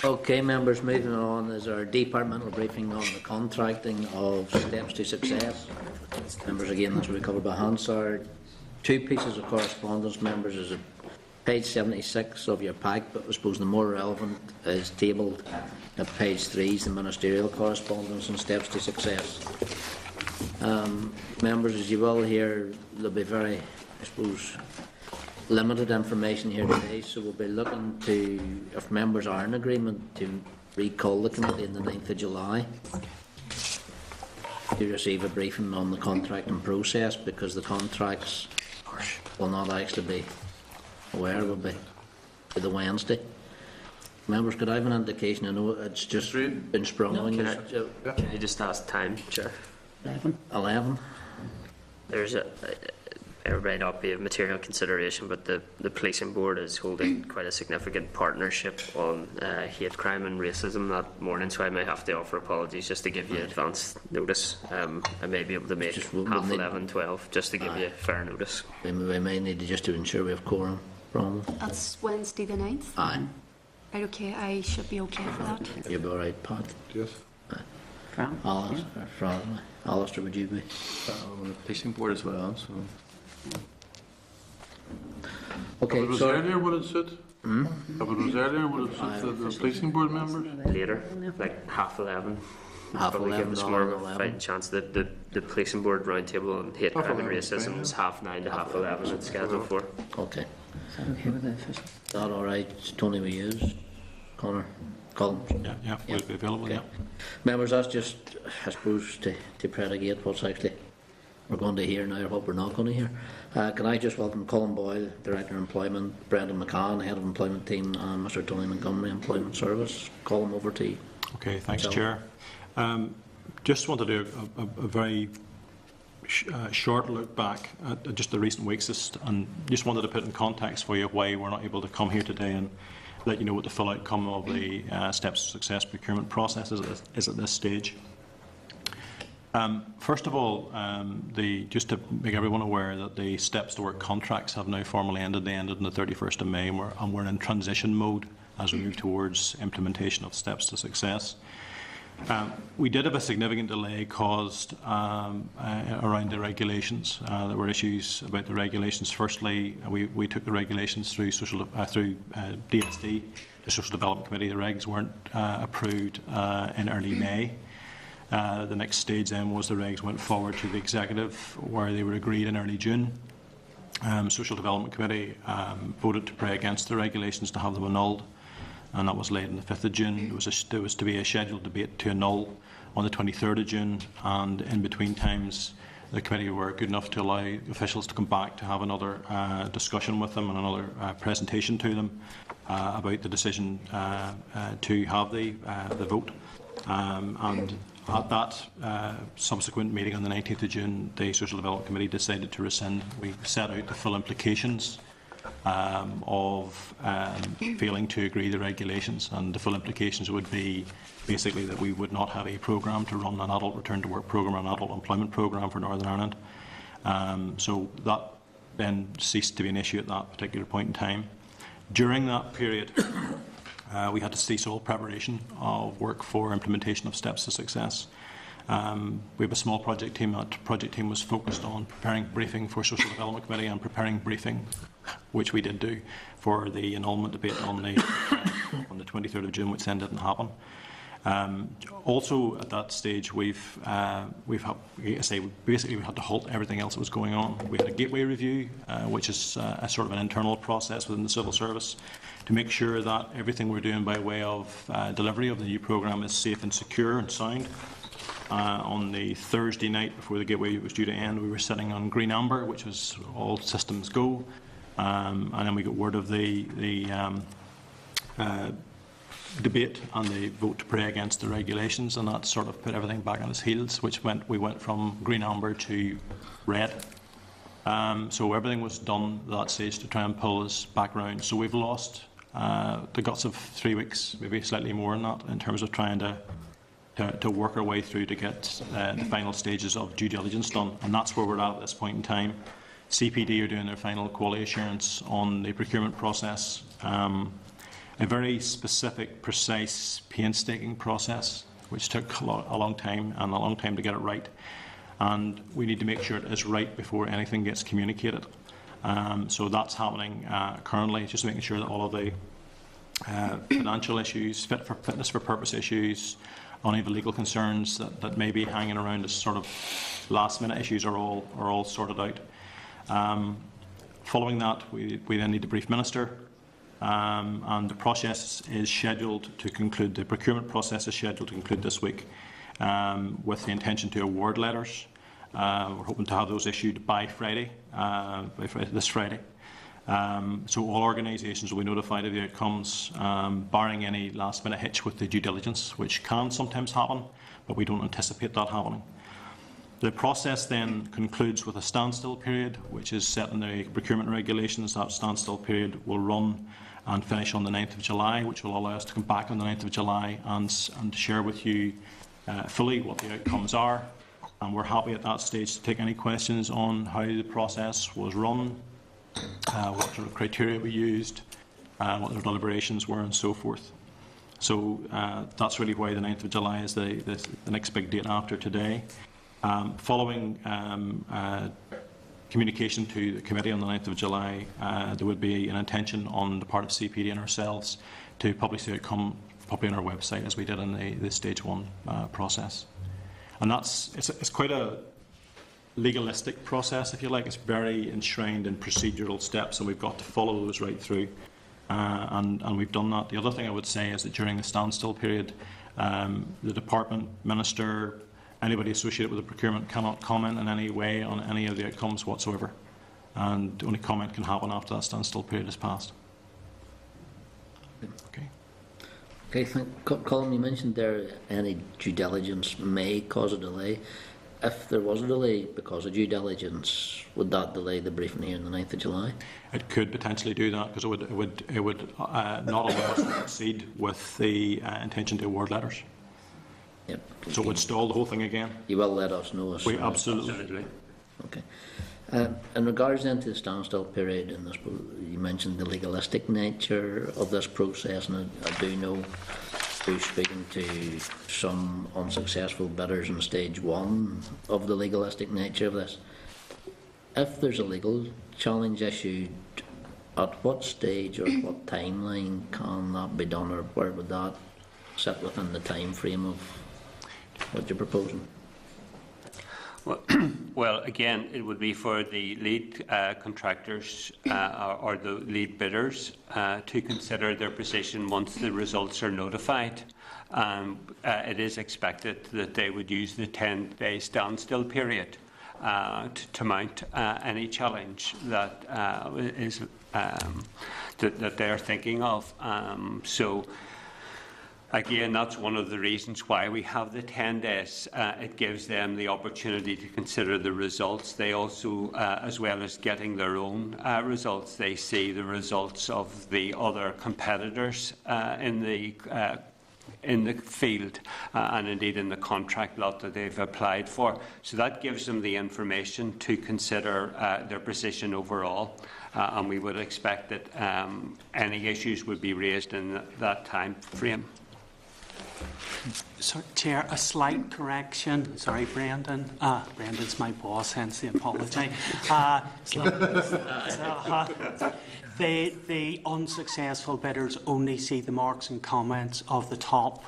Okay, members, moving on is our departmental briefing on the contracting of Steps to Success. Members, again, that's what we covered by Hansard. Two pieces of correspondence, members, is page 76 of your pack, but I suppose the more relevant is tabled at page 3, is the ministerial correspondence on Steps to Success. Members, as you will hear, there'll be very, I suppose, limited information here today, so we'll be looking to, if members are in agreement, to recall the committee on the 9th of July to receive a briefing on the contracting process, because the contracts will not actually be aware, will be to the Wednesday. Members, could I have an indication? I know it's just been sprung on you. Can I just ask time, Chair? 11. There's it might not be of material consideration, but the policing board is holding quite a significant partnership on hate crime and racism that morning, so I may have to offer apologies just to give you advance notice. I may be able to make half 11, 12, just to give you fair notice. We may need to just to ensure we have quorum. That's Wednesday the 9th? Aye. Right, okay, I should be okay for that. You'll be all right, Pat? Yes. Alistair, would you be? On the policing board as well, so. Okay, If it was so earlier, would it suit? If it was earlier, would it suit the policing board members? Later, like half 11. Half Probably 11, give us more of a 11. fighting chance. The policing board roundtable on hate crime and 11 racism is 9:30 to 11:30 it's scheduled for. okay. Is that all right? Tony, we use Connor, Colin. Yeah, we'll be available. Okay. Yeah. Members, that's just, I suppose, to predicate what's actually we're going to hear now or what we're not going to hear. Can I just welcome Colin Boyle, Director of Employment, Brendan McCann, Head of Employment Team, and Mr. Tony Montgomery, Employment Service. Colin, over to you. Okay, thanks, So- Chair. Just want to do a very short look back at just the recent weeks, and just wanted to put in context for you why we're not able to come here today and let you know what the full outcome of the Steps to Success procurement process is at this stage. First of all, just to make everyone aware that the Steps to Work contracts have now formally ended. They ended on the 31st of May, and we're in transition mode as we move towards implementation of Steps to Success. We did have a significant delay caused around the regulations. There were issues about the regulations. Firstly, we took the regulations through DSD, the Social Development Committee. The regs weren't approved in early May. The next stage then was the regs went forward to the Executive, where they were agreed in early June. Social Development Committee voted to pray against the regulations to have them annulled, and that was late on the 5th of June. There was to be a scheduled debate to annul on the 23rd of June, and in between times the committee were good enough to allow officials to come back to have another discussion with them and another presentation to them about the decision to have the vote. And at that subsequent meeting on the 19th of June, the Social Development Committee decided to rescind. We set out the full implications of failing to agree the regulations, and the full implications would be basically that we would not have a programme to run an adult return to work programme or an adult employment programme for Northern Ireland. So that then ceased to be an issue at that particular point in time. During that period, we had to cease all preparation of work for implementation of Steps to Success. We have a small project team. That project team was focused on preparing briefing for Social Development Committee and preparing briefing, which we did do, for the annulment debate on the 23rd of June, which then didn't happen. Also, at that stage, we've had, basically we had to halt everything else that was going on. We had a gateway review, which is a sort of an internal process within the civil service, to make sure that everything we're doing by way of delivery of the new programme is safe and secure and sound. On the Thursday night before the gateway was due to end, we were sitting on green amber, which was all systems go, and then we got word of the debate and the vote to pray against the regulations, and that sort of put everything back on its heels, which meant we went from green amber to red. So everything was done at that stage to try and pull us back round. So we've lost the guts of 3 weeks, maybe slightly more than that, in terms of trying to work our way through to get the final stages of due diligence done, and that's where we're at this point in time. CPD are doing their final quality assurance on the procurement process. A very specific, precise, painstaking process, which took a long time, and a long time to get it right. And we need to make sure it is right before anything gets communicated. So that's happening currently, just making sure that all of the financial issues, fitness for purpose issues, any of the legal concerns that may be hanging around as sort of last-minute issues are all sorted out. Following that, we then need to brief Minister. And the process is scheduled to conclude, the procurement process is scheduled to conclude this week, with the intention to award letters. We're hoping to have those issued by Friday, this Friday. So all organisations will be notified of the outcomes, barring any last-minute hitch with the due diligence, which can sometimes happen, but we don't anticipate that happening. The process then concludes with a standstill period, which is set in the procurement regulations. That standstill period will run and finish on the 9th of July, which will allow us to come back on the 9th of July and share with you fully what the outcomes are. And we're happy at that stage to take any questions on how the process was run, what sort of criteria we used, what their deliberations were, and so forth. So that's really why the 9th of July is the next big date after today. Following communication to the committee on the 9th of July, there would be an intention on the part of CPD and ourselves to publish the outcome probably on our website, as we did in the stage 1 process. And it's quite a legalistic process, if you like. It's very enshrined in procedural steps, and we've got to follow those right through. And we've done that. The other thing I would say is that during the standstill period, the department, minister, anybody associated with the procurement cannot comment in any way on any of the outcomes whatsoever. And only comment can happen after that standstill period is passed. Okay. Okay, Colin, you mentioned there any due diligence may cause a delay. If there was a delay because of due diligence, would that delay the briefing here on the 9th of July? It could potentially do that, because it would not allow us to proceed with the intention to award letters. Yep. So it would stall the whole thing again. You will let us know. We absolutely. Okay. In regards then to the standstill period, and you mentioned the legalistic nature of this process, and I do know through speaking to some unsuccessful bidders in stage 1 of the legalistic nature of this. If there's a legal challenge issued, at what stage or what timeline can that be done, or where would that sit within the time frame of what you're proposing? Well, again, it would be for the lead contractors or the lead bidders to consider their position once the results are notified. It is expected that they would use the 10-day standstill period to mount any challenge that that they are thinking of. So. Again, that's one of the reasons why we have the 10 days. It gives them the opportunity to consider the results. They also, as well as getting their own results, they see the results of the other competitors in the field and indeed in the contract lot that they've applied for. So that gives them the information to consider their position overall. And we would expect that any issues would be raised in that time frame. Sorry, Chair, a slight correction. Sorry, Brendan. Brendan's my boss, hence the apology. The unsuccessful bidders only see the marks and comments of the top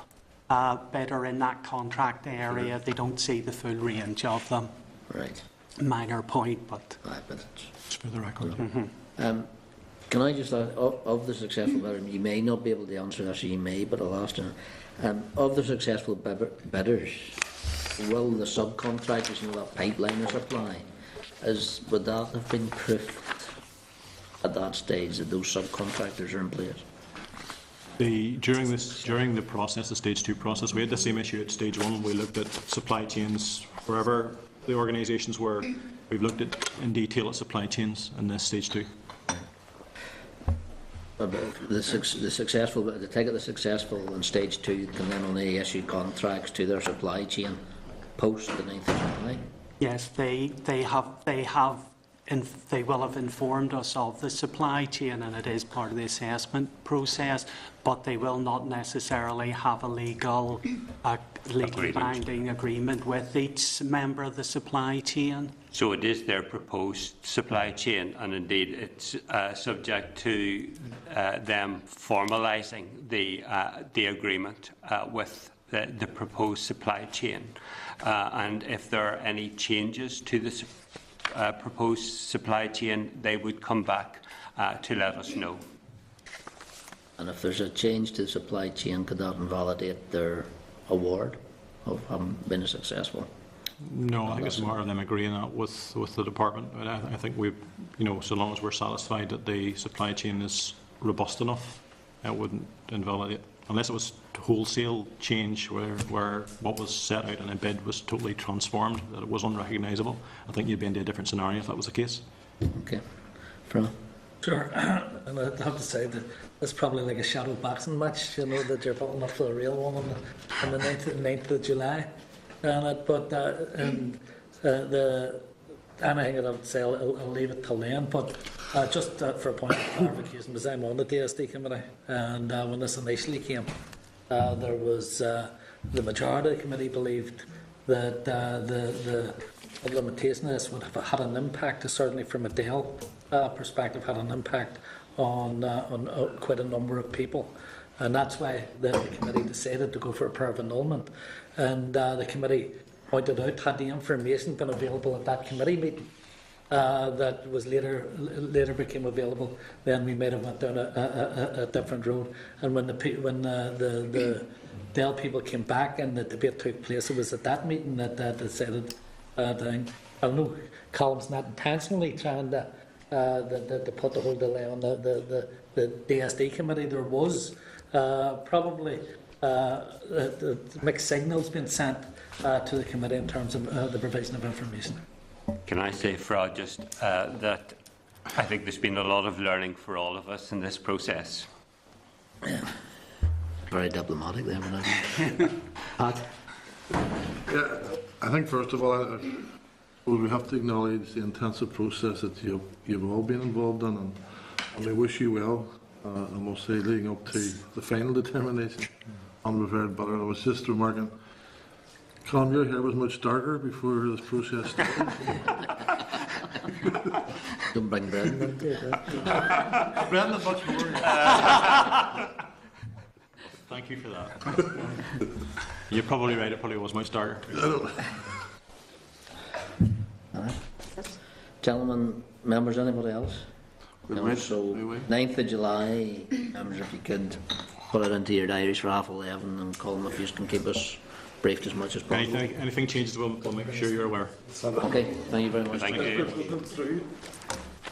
bidder in that contract area. They don't see the full range of them. Right. Minor point, but... Right, but It's for the record. can I just ask, of the successful bidder, you may not be able to answer this, or you may, but I'll ask you. Of the successful bidders, will the subcontractors, that pipeline supply, would that have been proofed at that stage that those subcontractors are in place? During the process, the stage 2 process, we had the same issue at stage 1. We looked at supply chains wherever the organisations were. We've looked at in detail at supply chains in this stage 2. The successful, to take it the successful in stage 2 can then only issue contracts to their supply chain post the 9th of July. Yes, they will have informed us of the supply chain, and it is part of the assessment process, but they will not necessarily have a legally binding agreement with each member of the supply chain. So it is their proposed supply chain, and indeed it's subject to them formalising the agreement with the proposed supply chain. And if there are any changes to the proposed supply chain, they would come back to let us know. And if there's a change to the supply chain, could that invalidate their award of having been successful? No, I think it's more of them agreeing that with the department. But I think we've, so long as we're satisfied that the supply chain is robust enough, it wouldn't invalidate. Unless it was wholesale change where what was set out in a bid was totally transformed, that it was unrecognisable. I think you'd be into a different scenario if that was the case. Okay. Fran? Sure. And I have to say that it's probably like a shadow boxing match, that you're building up for the real one on the 9th of July. But anything that I would say, I'll leave it till then. But just for a point of clarification, because I'm on the DSD committee, and when this initially came, there was the majority of the committee believed that the implementation of this would have had an impact, certainly from a Dell perspective, had an impact on quite a number of people. And that's why the committee decided to go for a prayer of annulment. And the committee pointed out, had the information been available at that committee meeting that was later became available, then we might have went down a different road. And when the Dell people came back and the debate took place, it was at that meeting that decided. I don't know, Column's not intentionally trying to put the whole delay on the DSD committee. There was probably mixed signals being sent to the committee in terms of the provision of information. Can I say, Fra, just that I think there's been a lot of learning for all of us in this process. Yeah. Very diplomatic there, Pat? Yeah, I think first of all, we have to acknowledge the intensive process that you've all been involved in, and we wish you well. I must say, leading up to the final determination on the preferred bidder. I was just remarking, Colin, your hair was much darker before this process started. Don't bring Brendan into it. Brendan, much more. Thank you for that. You're probably right, it probably was much darker. Gentlemen, members, anybody else? No, so 9th of July, members, if you could put it into your diaries for 11:30, and call them if you can keep us briefed as much as possible. Anything changes, we'll make sure you're aware. Okay, thank you very much. Thank you.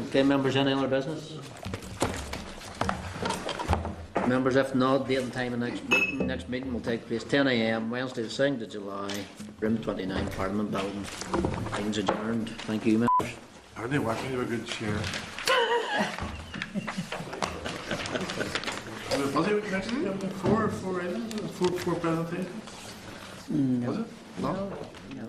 Okay, members, any other business? Members, if not, date and time of next meeting will take place 10 a.m. Wednesday the 2nd of July, room 29, Parliament Building. Meeting's adjourned. Thank you, members. Are they watching you a good share? Was it next four items? Four presentations? No. Was it? No? No.